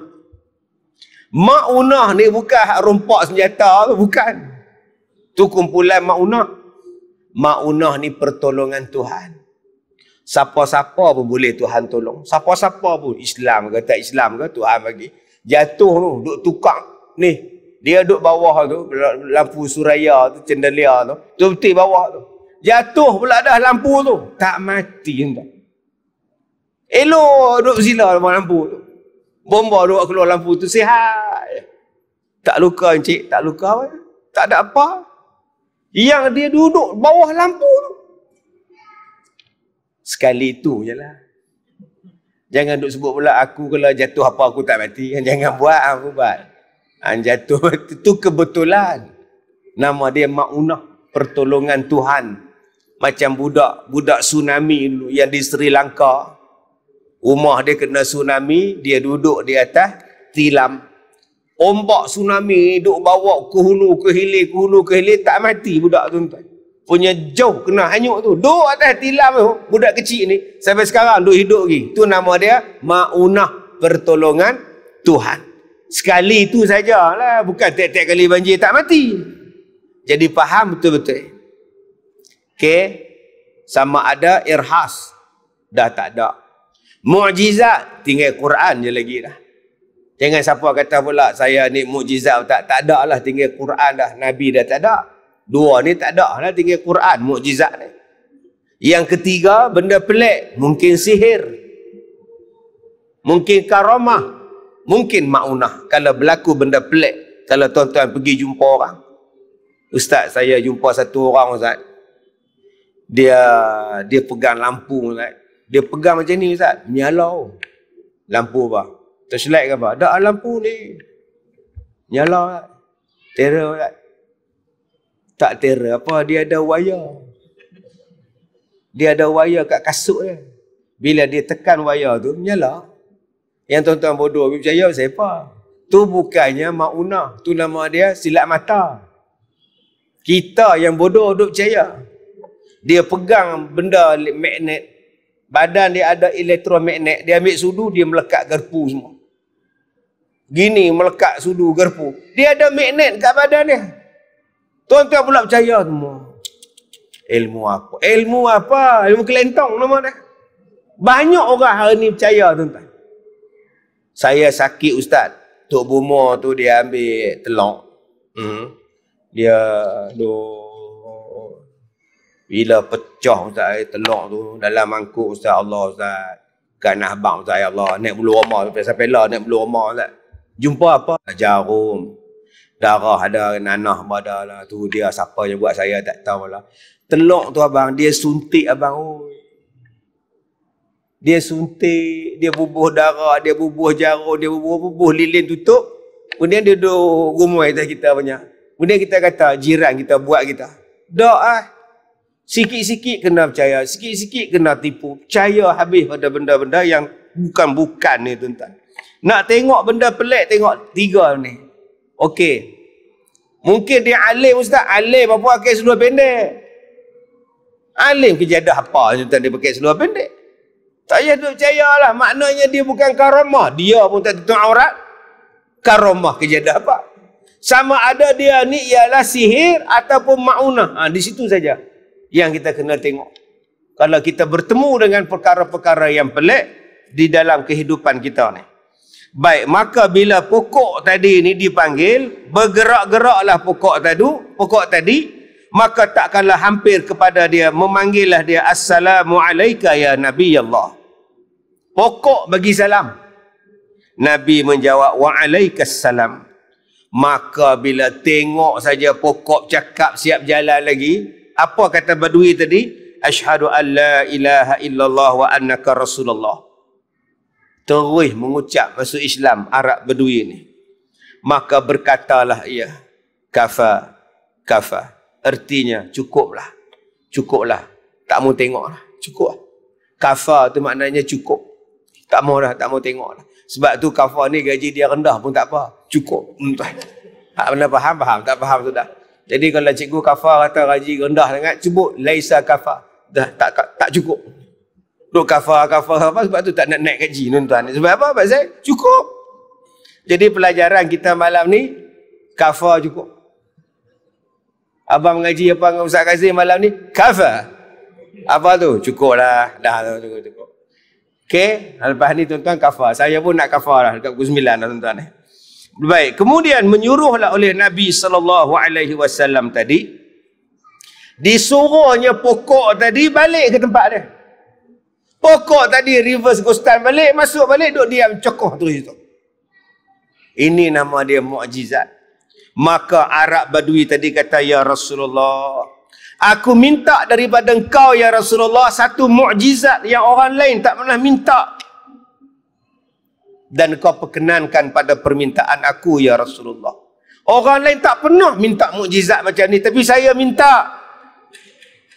Ma'unah ni bukan rompak senjata. Bukan. Tu kumpulan ma'unah. Ma'unah ni pertolongan Tuhan. Siapa-siapa pun boleh Tuhan tolong. Siapa-siapa pun. Islam ke tak Islam ke Tuhan bagi. Jatuh tu, duk tukang. Ni, dia duk bawah tu, lampu suraya tu, cendelia tu. Tu betul bawah tu. Jatuh pula dah lampu tu. Tak mati entah. Elok duk bersila dalam lampu tu. Bomba duk keluar lampu tu, sihat. Tak luka encik, tak luka apa. Tak ada apa. Yang dia duduk bawah lampu tu. Sekali tu je lah. Jangan duk sebut pula aku kalau jatuh apa aku tak mati. Jangan buat aku buat. Jatuh itu kebetulan. Nama dia ma'unah, pertolongan Tuhan. Macam budak tsunami dulu yang di Sri Lanka. Rumah dia kena tsunami, dia duduk di atas tilam. Ombak tsunami duk bawa ke hulu ke hilir tak mati budak tu tuan. Punya jauh kena hanyut tu. Duduk atas tilam tu, budak kecil ni sampai sekarang duk hidup lagi. Tu nama dia ma'unah, pertolongan Tuhan. Sekali tu sajalah, bukan tiap-tiap kali banjir tak mati. Jadi faham betul-betul. Okey. Sama ada irhas. Dah tak ada. Mukjizat tinggal Quran je lagi dah. Jangan siapa kata pula saya ni mukjizat tak ada lah, tinggal Quran dah. Nabi dah tak ada. Dua ni tak ada lah, tinggal Quran mukjizat ni. Yang ketiga, benda pelik, mungkin sihir, mungkin karamah, mungkin maunah. Kalau berlaku benda pelik, kalau tuan-tuan pergi jumpa orang, ustaz saya jumpa satu orang ustaz, dia pegang lampu ustaz. Dia pegang macam ni ustaz, menyala lampu apa? Torchlight ke apa? Dak lampu ni nyala. Terror ustaz. Tak terror apa, dia ada wayar. Dia ada wayar kat kasut dia. Bila dia tekan wayar tu menyala. Yang tuan-tuan bodoh percaya siapa? Tu bukannya maunah, tu nama dia silat mata. Kita yang bodoh duk percaya. Dia pegang benda magnet, badan dia ada elektromagnet, dia ambil sudu, dia melekat garpu semua. Gini melekat sudu garpu. Dia ada magnet kat badan dia. Tuan-tuan pula percaya semua. Ilmu apa? Ilmu apa? Ilmu kelentong nama dia. Banyak orang hari ni percaya tuan-tuan. Saya sakit ustaz. Tok Buma tu dia ambil telur. Dia bila pecah ustaz telur tu dalam mangkuk ustaz, Allah ustaz. Kanah bang ustaz, ya Allah. Naik bulu roma sampai lah naik bulu roma ustaz. Jumpa apa? Jarum. Darah ada, nanah ada lah. Tu dia siapa yang buat saya tak tahu lah. Telur tu abang, dia suntik abang. Oh. Dia suntik, dia bubuh darah, dia bubuh jarum, dia bubuh lilin tutup. Kemudian dia duduk gumui atas kita banyak. Kemudian kita kata, jiran kita buat kita. Tak ah. Sikit-sikit kena percaya, sikit-sikit kena tipu. Percaya habis pada benda-benda yang bukan-bukan ni tuan-tuan. Nak tengok benda pelik, tengok tiga ni. Okey. Mungkin dia alim ustaz, alim apa pakai seluar pendek. Alim kejadah apa tuan dia pakai seluar pendek. Tak payah duk percayalah, maknanya dia bukan karamah, dia pun tak tutup aurat. Karamah kejadah apa? Sama ada dia ni ialah sihir ataupun maunah. Di situ saja yang kita kena tengok. Kalau kita bertemu dengan perkara-perkara yang pelik di dalam kehidupan kita ni. Baik, maka bila pokok tadi ni dipanggil, bergerak-geraklah pokok tadi, maka takkanlah hampir kepada dia, memanggillah dia, Assalamu alayka ya Nabi Allah. Pokok bagi salam. Nabi menjawab, wa alaikassalam. Maka bila tengok saja pokok cakap siap jalan lagi, apa kata Badui tadi? Asyhadu an la ilaha illallah wa annaka Rasulullah. Terus mengucap masuk Islam Arab Badui ni. Maka berkatalah ia, kafa. Artinya cukuplah. Tak mau tengok lah. Cukup. Kafa tu maknanya cukup. Tak mau tengok lah. Sebab tu kafa ni gaji dia rendah pun tak apa. Cukup. Tak pernah faham? Tak faham sudah. Jadi kalau cikgu kafa kata gaji rendah sangat, sebut laisa kafa. Dah tak cukup. Duk kafa apa, sebab tu tak nak naik gaji tuan-tuan. Sebab apa? Sebab saya cukup. Jadi pelajaran kita malam ni kafa cukup. Abang mengaji apa dengan Ustaz Kazim malam ni? Kafa. Apa tu? Cukup lah. Dah cukup. Okey, lepas ni tuan-tuan kafa. Saya pun nak kafa lah dekat pukul 9 lah tuan-tuan. Baik, kemudian menyuruhlah oleh Nabi SAW tadi, disuruhnya pokok tadi balik ke tempat dia. Pokok tadi reverse ghostan balik, masuk balik, duduk diam cokoh terus itu. Ini nama dia mukjizat. Maka Arab Badui tadi kata, ya Rasulullah, aku minta daripada engkau ya Rasulullah satu mukjizat yang orang lain tak pernah minta. Dan kau perkenankan pada permintaan aku ya Rasulullah. Orang lain tak pernah minta mukjizat macam ni, tapi saya minta.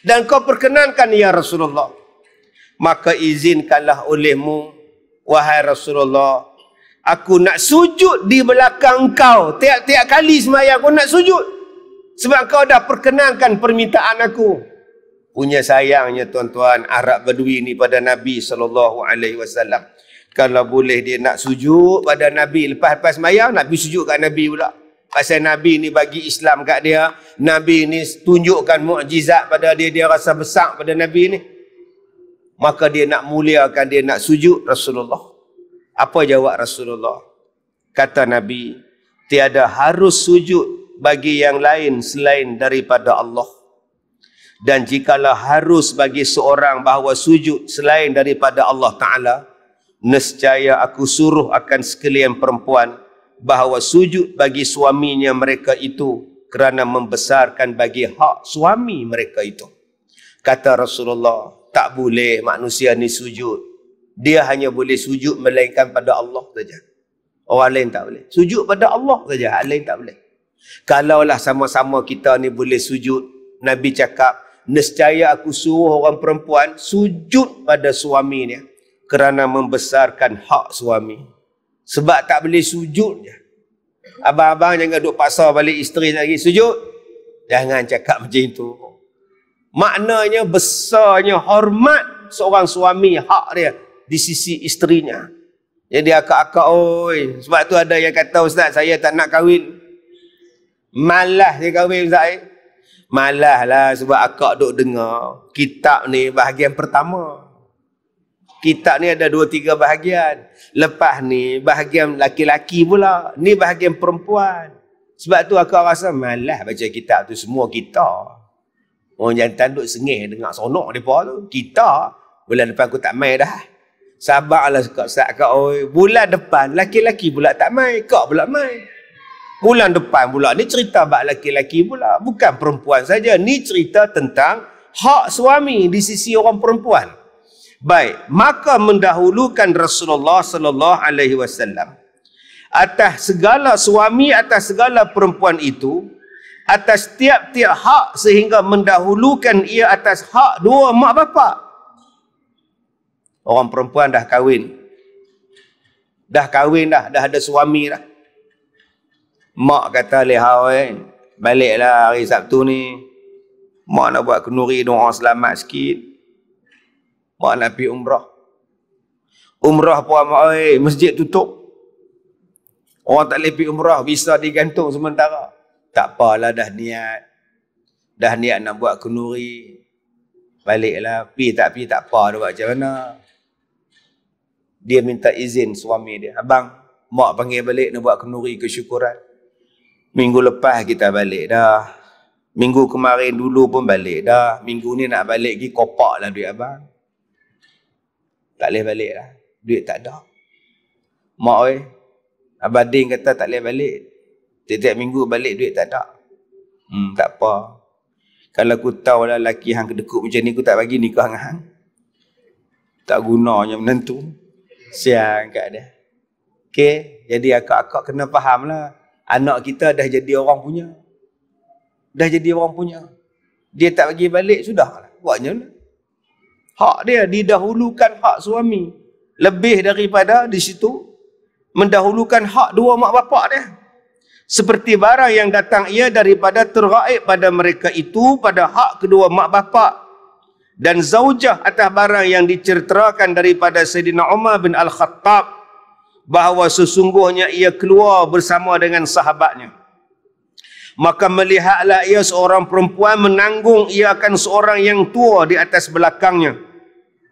Dan kau perkenankan ya Rasulullah. Maka izinkanlah olehmu, wahai Rasulullah, aku nak sujud di belakang kau. Tiap-tiap kali sembahyang aku nak sujud. Sebab kau dah perkenankan permintaan aku. Punya sayangnya tuan-tuan, Arab Badui ni pada Nabi SAW. Kalau boleh dia nak sujud pada Nabi, lepas sembahyang, Nabi sujud kat Nabi pula. Pasal Nabi ni bagi Islam kat dia. Nabi ni tunjukkan mukjizat pada dia. Dia rasa besar pada Nabi ni. Maka dia nak muliakan, dia nak sujud Rasulullah. Apa jawab Rasulullah? Kata Nabi, tiada harus sujud bagi yang lain selain daripada Allah. Dan jikalau harus bagi seorang bahawa sujud selain daripada Allah Ta'ala, nescaya aku suruh akan sekalian perempuan bahawa sujud bagi suaminya mereka itu kerana membesarkan bagi hak suami mereka itu. Kata Rasulullah, tak boleh manusia ni sujud. Dia hanya boleh sujud melainkan pada Allah saja. Orang lain tak boleh. Sujud pada Allah saja, hak lain tak boleh. Kalaulah sama-sama kita ni boleh sujud, Nabi cakap, nescaya aku suruh orang perempuan sujud pada suaminya kerana membesarkan hak suami. Sebab tak boleh sujud je. Abang-abang jangan duk paksa balik isteri lagi sujud. Jangan cakap macam itu. Maknanya besarnya hormat seorang suami, hak dia di sisi isterinya. Jadi akak-akak, oi, sebab tu ada yang kata, Ustaz, saya tak nak kahwin. Malas dia kahwin, Ustaz. Malas lah sebab akak duk dengar kitab ni bahagian pertama. Kitab ni ada 2-3 bahagian. Lepas ni bahagian laki-laki pula. Ni bahagian perempuan. Sebab tu akak rasa malas baca kitab tu. Semua kita. Orang jantan duk sengih dengar sonok mereka tu. Kita bulan depan aku tak main dah. Sabarlah Ustaz. Oi, bulan depan laki-laki pula tak main. Kak pula main. Bulan depan pula ni cerita bab laki-laki pula. Bukan perempuan saja. Ni cerita tentang hak suami di sisi orang perempuan. Baik, maka mendahulukan Rasulullah sallallahu alaihi wasallam atas segala suami, atas segala perempuan itu, atas tiap-tiap hak, sehingga mendahulukan ia atas hak dua mak bapak. Orang perempuan dah kahwin. Dah ada suami dah. Mak kata, "Lehau baliklah hari Sabtu ni. Mak nak buat kenduri doa selamat sikit. Mak nak pergi umrah. Umrah pun mak, masjid tutup. Orang tak boleh pergi umrah, visa digantung sementara. Tak apalah, dah niat. Dah niat nak buat kenduri. Baliklah, pergi tak apa, dah buat macam mana." Dia minta izin suami dia. "Abang, mak panggil balik nak buat kenduri kesyukuran. Minggu lepas kita balik dah. Minggu kemarin dulu pun balik dah. Minggu ni nak balik lagi, kopak lah duit abang. Tak boleh balik lah. Duit tak ada." Mak Abang Din kata tak boleh balik. Tiap-tiap minggu balik duit tak ada. Tak apa. Kalau aku tahu lah lelaki hang kedekut macam ni, aku tak bagi nikah dengan hang. Tak gunanya menentu. Siang kat dia. Okey, jadi akak-akak kena faham lah. Anak kita dah jadi orang punya. Dah jadi orang punya. Dia tak bagi balik, sudah lah. Buatnya lah. Hak dia didahulukan hak suami. Lebih daripada di situ mendahulukan hak dua mak bapak dia. Seperti barang yang datang ia daripada tergaib pada mereka itu pada hak kedua mak bapak. Dan zaujah atas barang yang diceritakan daripada Sayyidina Umar bin Al-Khattab bahawa sesungguhnya ia keluar bersama dengan sahabatnya. Maka melihatlah ia seorang perempuan menanggung ia akan seorang yang tua di atas belakangnya.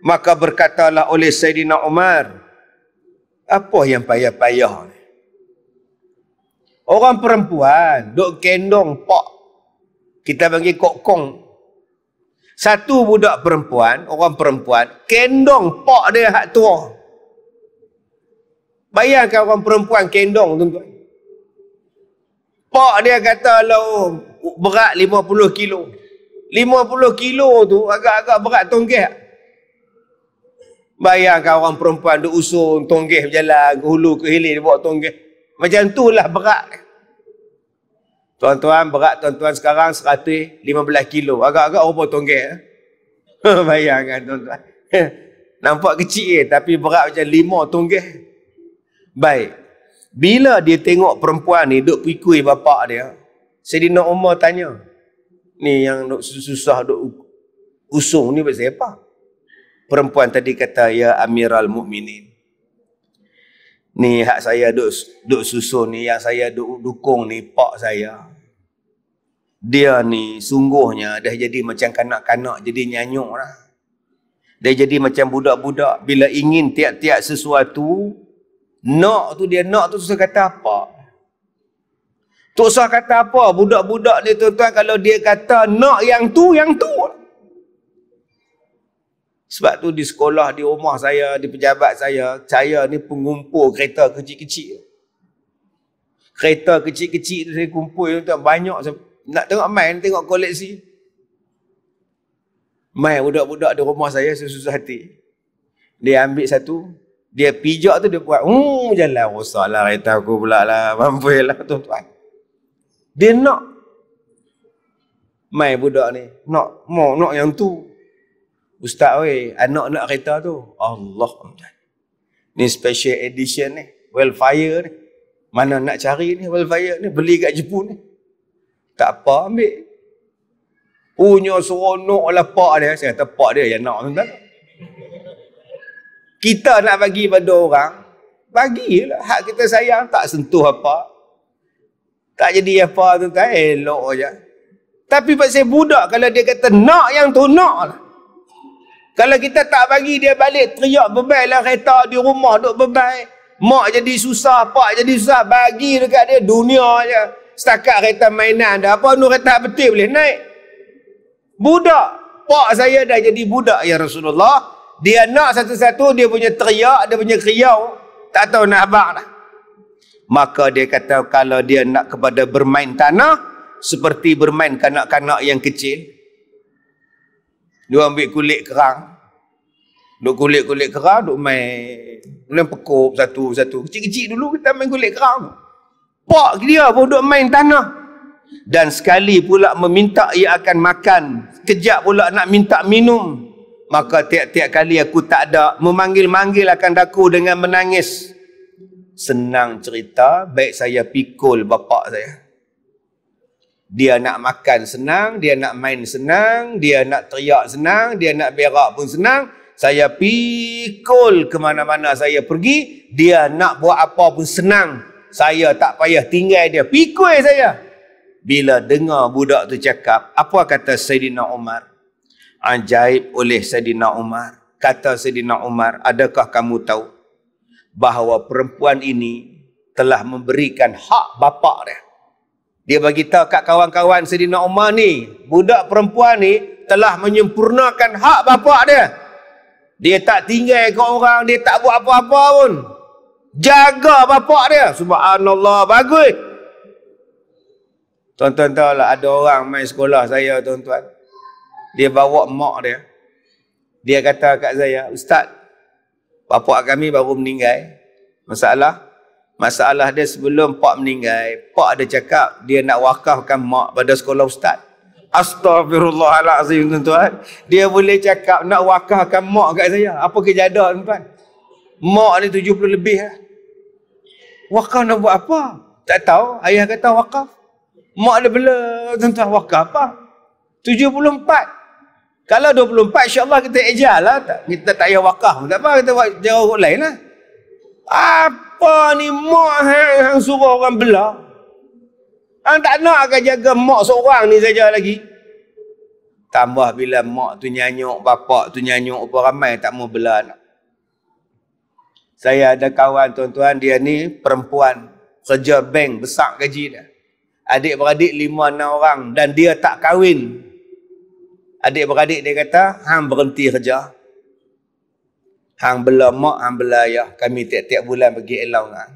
Maka berkatalah oleh Sayyidina Umar, "Apa yang payah-payah ni? Orang perempuan duk kendong pak. Kita panggil kokong. Satu budak perempuan, orang perempuan, kendong pak dia hak tua. Bayangkan orang perempuan kendong, tuan-tuan. Pak dia kata lah berat 50 kilo. 50 kilo tu agak-agak berat tonggek. Bayangkan orang perempuan duk usung tonggek berjalan ke hulu ke hilir, dia bawa tonggek. Macam tu lah berat. Tuan-tuan, berat tuan-tuan sekarang 115 kilo. Agak-agak apa tonggek. Bayangkan tuan-tuan. Nampak kecil tapi berat macam 5 tonggek. Baik. Bila dia tengok perempuan ni duk pikui bapak dia, Sayyidina Umar tanya, ni yang duk susah duk usung ni pasal apa? Perempuan tadi kata, "Ya Amiral Mukminin, Ni hak saya duk susun ni, yang saya duk dukung ni pak saya. Dia ni sungguhnya dah jadi macam kanak-kanak, jadi nyanyuk lah. Dia jadi macam budak-budak. Bila ingin tiap-tiap sesuatu, nak tu dia nak tu susah kata apa. Tak usah kata apa. Budak-budak ni tuan-tuan, kalau dia kata nak yang tu, yang tu. Sebab tu di sekolah, di rumah saya, di pejabat saya ni pengumpul kereta kecil-kecil. Kereta kecil-kecil tu saya kumpul tuan, banyak. Nak tengok main, tengok koleksi. Main budak-budak di rumah saya susah hati. Dia ambil satu, dia pijak tu dia buat, jalan rosak lah kereta aku pula lah, mampu lah tuan-tuan. Dia nak. Main budak ni, nak yang tu. Ustaz weh, anak nak kereta tu. Allah. Ni special edition ni, Wildfire ni. Mana nak cari ni Wildfire ni, beli kat Jepun ni. Tak apa ambil. Punya seronok lah pak dia. Saya kata pak dia yang nak tuan-tuan. Kita nak bagi pada orang, bagilah. Hak kita sayang, tak sentuh apa. Tak jadi apa tuan-tuan, elok je. Tapi pasal budak, kalau dia kata nak yang tu, nak lah. Kalau kita tak bagi dia balik, teriak bebai lah kereta di rumah, duk bebai. Mak jadi susah, pak jadi susah, bagi dekat dia dunia je. Setakat kereta mainan dah, apa nur kereta betul boleh naik. Budak, pak saya dah jadi budak ya Rasulullah. Dia nak satu-satu, dia punya teriak, dia punya kriau, tak tahu nak abang dah. Maka dia kata kalau dia nak kepada bermain tanah, seperti bermain kanak-kanak yang kecil. Dia ambil kulit kerang. Duk kulit-kulit kerang, duk main. Kemudian pekup satu-satu. Kecil-kecil dulu kita main kulit kerang. Pak dia pun duk main tanah. Dan sekali pula meminta ia akan makan. Kejap pula nak minta minum. Maka tiap-tiap kali aku tak ada, memanggil-manggil akan daku dengan menangis. Senang cerita, baik saya pikul bapak saya. Dia nak makan senang, dia nak main senang, dia nak teriak senang, dia nak berak pun senang. Saya pikul ke mana-mana saya pergi, dia nak buat apa pun senang. Saya tak payah tinggal dia, pikul saya. Bila dengar budak tu cakap, apa kata Sayyidina Umar? Ajaib oleh Sayyidina Umar. Kata Sayyidina Umar, adakah kamu tahu bahawa perempuan ini telah memberikan hak bapak dia? Dia bagi tahu kat kawan-kawan Sayyidina Umar ni, budak perempuan ni telah menyempurnakan hak bapak dia. Dia tak tinggal ke orang, dia tak buat apa-apa pun. Jaga bapak dia. Subhanallah, bagus. Tuan-tuan tahu lah, ada orang main sekolah saya tuan-tuan. Dia bawa mak dia. Dia kata kat saya, Ustaz, bapak kami baru meninggal. Masalah dia sebelum pak meninggal, pak dia cakap dia nak wakafkan mak pada sekolah ustaz. Astaghfirullahalazim tuan-tuan. Dia boleh cakap nak wakafkan mak kat saya. Apa kejadian tuan-tuan? Mak ni 70 lebih lah. Wakaf nak buat apa? Tak tahu. Ayah kata wakaf. Mak dia bela tuan-tuan, wakaf apa? 74. Kalau 24 insya-Allah kita ejal lah. Kita tak payah wakaf. Tak apa, kita buat jauh lain lah. Apa ni mak hang suruh orang bela? Hang tak nak akan jaga mak seorang ni saja lagi. Tambah bila mak tu nyanyuk, bapak tu nyanyuk, apa ramai tak mau bela anak. Saya ada kawan tuan-tuan, dia ni perempuan, kerja bank, besar gaji dia. Adik-beradik 5-6 orang dan dia tak kahwin. Adik-beradik dia kata, hang berhenti kerja. Hang bela mak, hang bela ayah. Kami tiap-tiap bulan bagi allowance.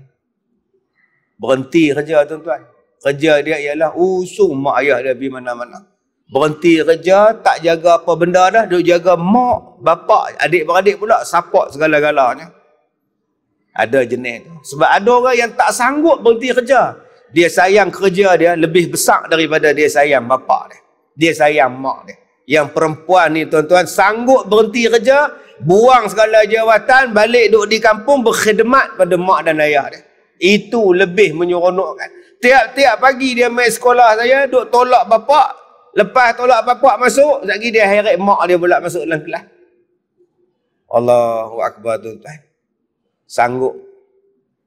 Berhenti kerja tuan-tuan. Kerja dia ialah usung mak ayah dia pergi mana-mana. Berhenti kerja, tak jaga apa benda dah. Dia jaga mak, bapak, adik-beradik pula support segala-galanya. Ada jenis tu. Sebab ada orang yang tak sanggup berhenti kerja. Dia sayang kerja dia lebih besar daripada dia sayang bapak dia. Dia sayang mak dia. Yang perempuan ni tuan-tuan sanggup berhenti kerja, buang segala jawatan, balik duduk di kampung berkhidmat pada mak dan ayah dia. Itu lebih menyeronokkan. Tiap-tiap pagi dia main sekolah saya, duduk tolak bapak. Lepas tolak bapak masuk, lagi dia heret mak dia pula masuk dalam kelas. Allahu Akbar tuan-tuan. Sanggup.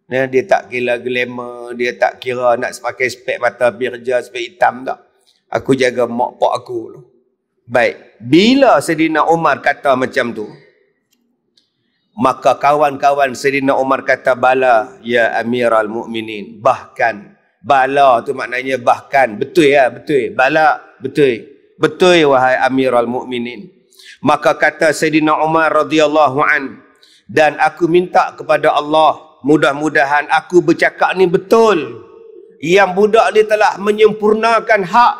Dia tak kira glamour, dia tak kira nak pakai spek mata birja, spek hitam tak. Aku jaga mak pak aku. Baik, bila Saidina Umar kata macam tu, maka kawan-kawan Saidina Umar kata, bala ya Amiral Mukminin. Bahkan, bala tu maknanya bahkan. Betul ya, betul. Bala, betul. Betul wahai Amiral Mukminin. Maka kata Saidina Umar radhiyallahu an, dan aku minta kepada Allah, mudah-mudahan aku bercakap ni betul. Yang budak ni telah menyempurnakan hak.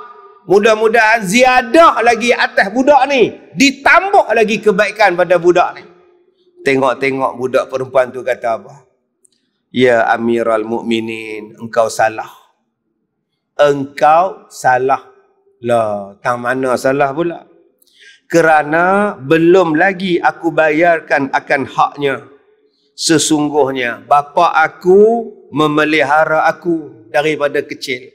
Mudah-mudahan ziyadah lagi atas budak ni. Ditambah lagi kebaikan pada budak ni. Tengok-tengok budak perempuan tu kata apa? Ya Amiral Mukminin, engkau salah. Engkau salah. Lah, tang mana salah pula? Kerana belum lagi aku bayarkan akan haknya. Sesungguhnya bapa aku memelihara aku daripada kecil.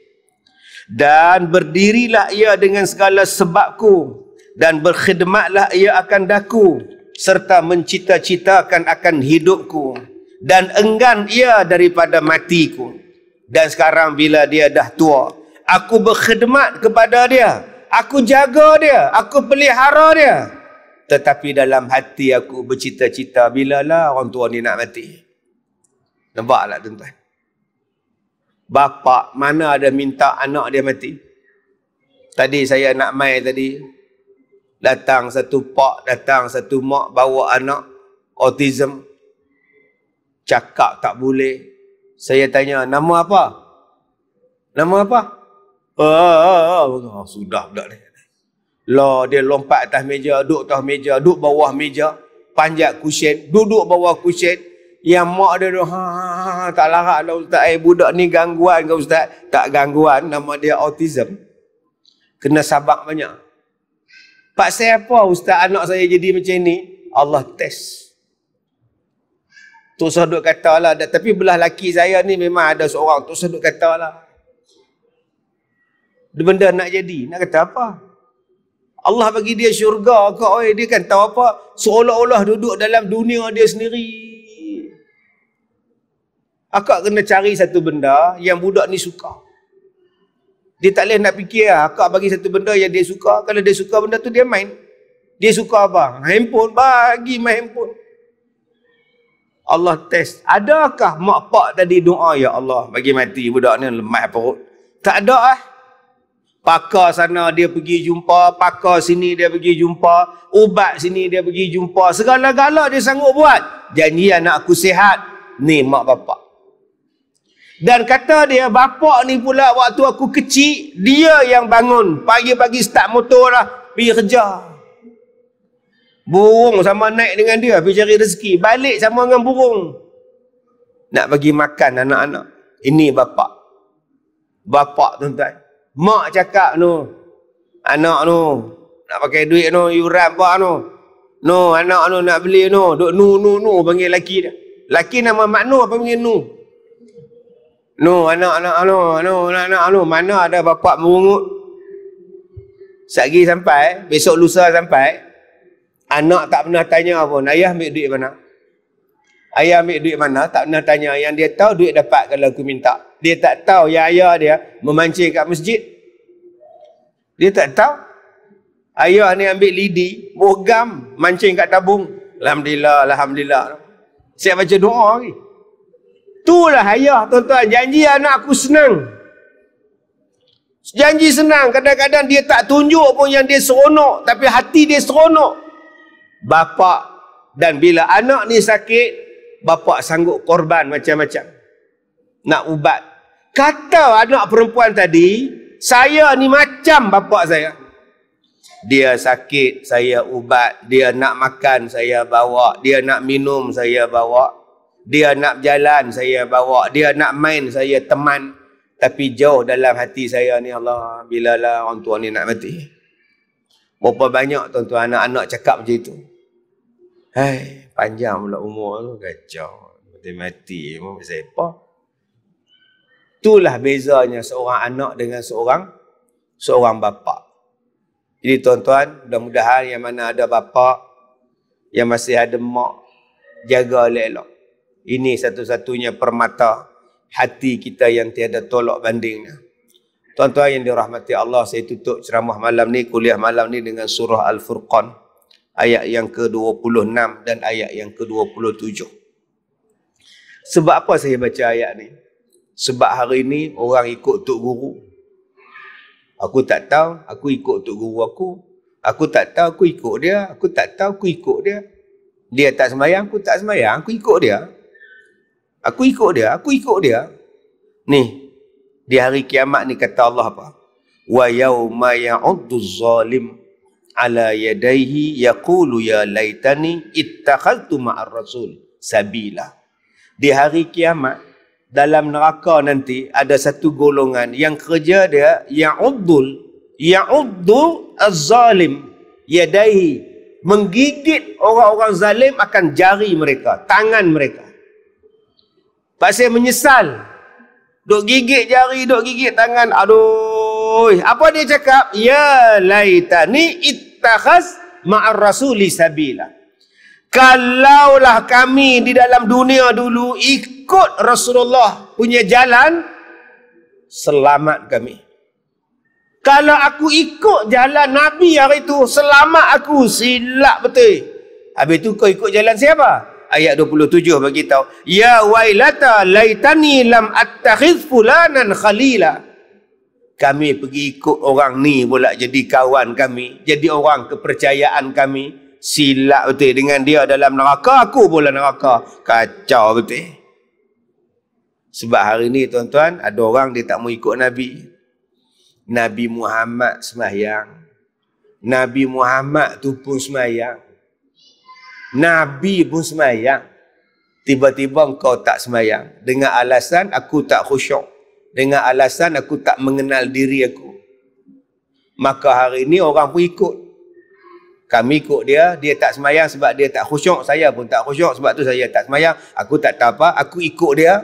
Dan berdirilah ia dengan segala sebabku. Dan berkhidmatlah ia akan daku. Serta mencita-citakan akan hidupku. Dan enggan ia daripada matiku. Dan sekarang bila dia dah tua, aku berkhidmat kepada dia. Aku jaga dia, aku pelihara dia. Tetapi dalam hati aku bercita-cita, bilalah orang tua ni nak mati. Nampak tak tuan-tuan? Bapa mana ada minta anak dia mati? Tadi saya nak mai tadi. Datang satu pak, datang satu mak bawa anak autism. Cakap tak boleh. Saya tanya, nama apa? Nama apa? Sudah budak ni. Lah dia lompat atas meja, duduk atas meja, duduk bawah meja, panjat kusyen, duduk bawah kusyen. Yang mak dia tu, tak larat lah ustaz. Budak ni gangguan ke ustaz? Tak gangguan, nama dia autism. Kena sabak banyak. Pak saya apa ustaz anak saya jadi macam ni? Allah test. Tu saya duk kata lah, tapi belah laki saya ni memang ada seorang, tu saya duk kata lah. Benda nak jadi, nak kata apa? Allah bagi dia syurga ke, dia kan tahu apa? Seolah-olah duduk dalam dunia dia sendiri. Akak kena cari satu benda yang budak ni suka. Dia tak boleh nak fikir lah. Akak bagi satu benda yang dia suka. Kalau dia suka benda tu, dia main. Dia suka apa? Handphone, bagi main handphone. Allah test. Adakah mak pak tadi doa, ya Allah bagi mati budak ni, lemah perut? Tak ada lah. Pakar sana dia pergi jumpa, pakar sini dia pergi jumpa, ubat sini dia pergi jumpa, segala-gala dia sanggup buat. Janji anak aku sihat. Ni mak bapak. Dan kata dia, bapak ni pula waktu aku kecil, dia yang bangun. Pagi-pagi start motor lah, pergi kerja. Burung sama naik dengan dia, pergi cari rezeki. Balik sama dengan burung. Nak bagi makan anak-anak. Ini bapak. Bapak tuan-tuan. Mak cakap no, anak no, nak pakai duit no, yuran apa no. No, anak no nak beli no. Duk nu panggil laki dia. Laki nama Mak Nu apa panggil Nu? No, anak-anak no, mana ada bapak merungut. Satgi sampai, besok lusa sampai, anak tak pernah tanya pun, ayah ambil duit mana? Ayah ambil duit mana? Tak pernah tanya. Yang dia tahu duit dapat kalau aku minta. Dia tak tahu yang ayah dia memancing kat masjid. Dia tak tahu. Ayah ni ambil lidi, bogam, mancing kat tabung. Alhamdulillah, alhamdulillah. Siap baca doa lagi. Itulah ayah, tuan-tuan. Janji anak aku senang. Janji senang. Kadang-kadang dia tak tunjuk pun yang dia seronok. Tapi hati dia seronok. Bapak. Dan bila anak ni sakit, bapak sanggup korban macam-macam. Nak ubat. Kata anak perempuan tadi, saya ni macam bapak saya. Dia sakit, saya ubat. Dia nak makan, saya bawa. Dia nak minum, saya bawa. Dia nak berjalan, saya bawa. Dia nak main, saya teman. Tapi jauh dalam hati saya ni, Allah, bilalah orang tua ni nak mati. Berapa banyak tuan-tuan anak-anak cakap macam itu. Hai, panjang pula umur tu, kacau. Mati-mati, mau pasal apa? Itulah bezanya seorang anak dengan seorang bapa. Jadi tuan-tuan, mudah-mudahan yang mana ada bapa, yang masih ada mak, jaga elok-elok. Ini satu-satunya permata hati kita yang tiada tolak bandingnya. Tuan-tuan yang dirahmati Allah, saya tutup ceramah malam ni, kuliah malam ni dengan surah Al-Furqan, ayat yang ke-26 dan ayat yang ke-27. Sebab apa saya baca ayat ni? Sebab hari ni orang ikut Tok Guru. Aku tak tahu, aku ikut Tok Guru aku. Aku tak tahu, aku ikut dia. Aku tak tahu, aku ikut dia. Dia tak sembahyang, aku tak sembahyang, aku ikut dia. Aku ikut dia, aku ikut dia. Ni, di hari kiamat ni kata Allah apa? Wa yauma ya'uddu zalim ala yadayhi yaqulu ya laitani ittakhadtu ma'ar rasul sabila. Di hari kiamat, dalam neraka nanti ada satu golongan yang kerja dia ya'uddu az-zalim yadayhi, menggigit orang-orang zalim akan jari mereka, tangan mereka. Pasal menyesal. Duk gigit jari, duk gigit tangan. Aduh. Apa dia cakap? Ya laitani ittakhaz ma'ar rasuli sabila. Kalaulah kami di dalam dunia dulu ikut Rasulullah punya jalan, selamat kami. Kalau aku ikut jalan Nabi hari itu, selamat aku. Silap betul. Habis tu kau ikut jalan siapa? Ayat 27 bagi tahu, ya wailata laitani lam attakhiz fulanan khalila. Kami pergi ikut orang ni pula jadi kawan kami, jadi orang kepercayaan kami. Silap betul, dengan dia dalam neraka, aku pula neraka. Kacau betul. Sebab hari ni tuan-tuan, ada orang dia tak mau ikut Nabi. Nabi Muhammad sembahyang. Nabi Muhammad tu pun sembahyang. Nabi pun sembahyang. Tiba-tiba engkau tak sembahyang. Dengan alasan aku tak khusyuk. Dengan alasan aku tak mengenal diri aku. Maka hari ini orang pun ikut. Kami ikut dia, dia tak sembahyang sebab dia tak khusyuk. Saya pun tak khusyuk sebab tu saya tak sembahyang. Aku tak tahu apa, aku ikut dia.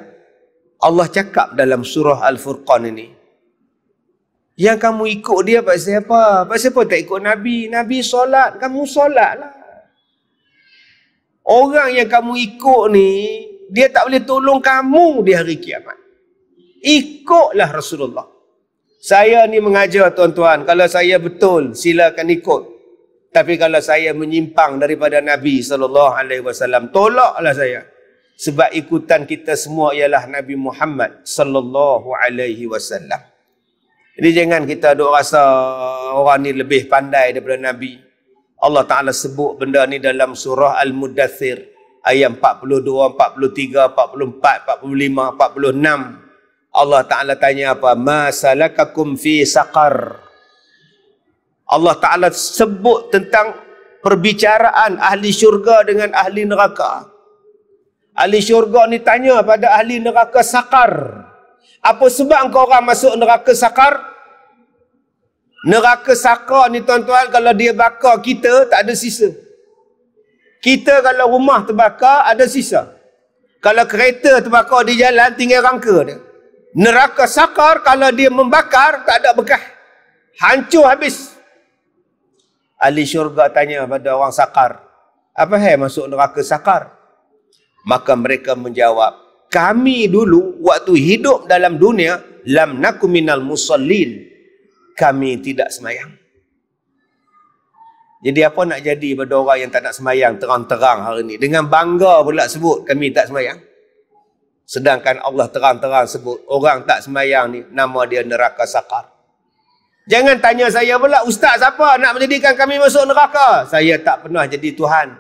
Allah cakap dalam surah Al-Furqan ini, yang kamu ikut dia pasal apa? Pasal apa tak ikut Nabi? Nabi solat, kamu solat lah. Orang yang kamu ikut ni, dia tak boleh tolong kamu di hari kiamat. Ikutlah Rasulullah. Saya ni mengajar tuan-tuan, kalau saya betul, silakan ikut. Tapi kalau saya menyimpang daripada Nabi SAW, tolaklah saya. Sebab ikutan kita semua ialah Nabi Muhammad SAW. Jadi jangan kita duk rasa orang ni lebih pandai daripada Nabi. Allah Ta'ala sebut benda ni dalam surah Al-Mudaththir ayat 42, 43, 44, 45, 46. Allah Ta'ala tanya apa? Ma salakakum fi saqar. Allah Ta'ala sebut tentang perbicaraan ahli syurga dengan ahli neraka. Ahli syurga ni tanya pada ahli neraka saqar. Apa sebab engkau orang masuk neraka saqar? Neraka saqar ni tuan-tuan, kalau dia bakar kita, tak ada sisa. Kita kalau rumah terbakar, ada sisa. Kalau kereta terbakar di jalan, tinggal rangka dia. Neraka saqar, kalau dia membakar, tak ada bekas. Hancur habis. Ahli syurga tanya pada orang saqar, apa masuk neraka saqar? Maka mereka menjawab, kami dulu waktu hidup dalam dunia, lam naku minal musallin, kami tidak semayang. Jadi apa nak jadi pada orang yang tak nak semayang terang-terang hari ini? Dengan bangga pula sebut kami tak semayang. Sedangkan Allah terang-terang sebut orang tak semayang ni nama dia neraka saqar. Jangan tanya saya pula, ustaz siapa nak menjadikan kami masuk neraka? Saya tak pernah jadi Tuhan.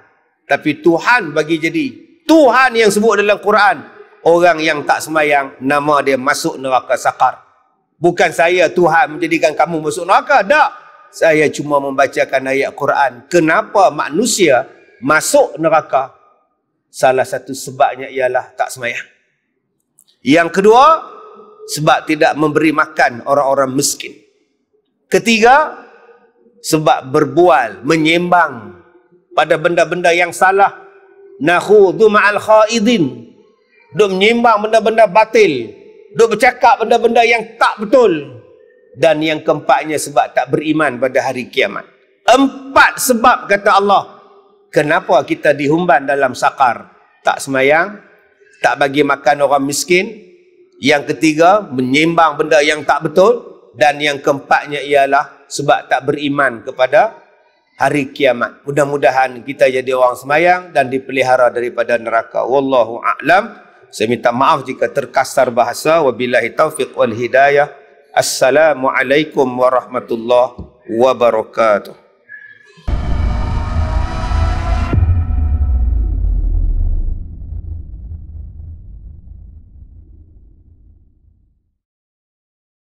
Tapi Tuhan bagi jadi. Tuhan yang sebut dalam Quran, orang yang tak semayang nama dia masuk neraka saqar. Bukan saya Tuhan menjadikan kamu masuk neraka. Tak. Saya cuma membacakan ayat Quran. Kenapa manusia masuk neraka? Salah satu sebabnya ialah tak semayang. Yang kedua, sebab tidak memberi makan orang-orang miskin. Ketiga, sebab berbual, menyembang pada benda-benda yang salah. Nakhudhu ma'al khaidin. Duk menyembang benda-benda batil. Duk bercakap benda-benda yang tak betul. Dan yang keempatnya sebab tak beriman pada hari kiamat. 4 sebab kata Allah. Kenapa kita dihumban dalam saqar? Tak semayang, tak bagi makan orang miskin. Yang ketiga, menyembang benda yang tak betul. Dan yang keempatnya ialah sebab tak beriman kepada hari kiamat. Mudah-mudahan kita jadi orang semayang dan dipelihara daripada neraka. Wallahu a'lam. Saya minta maaf jika terkasar bahasa. Wabillahi taufiq wal hidayah. Assalamualaikum warahmatullahi wabarakatuh.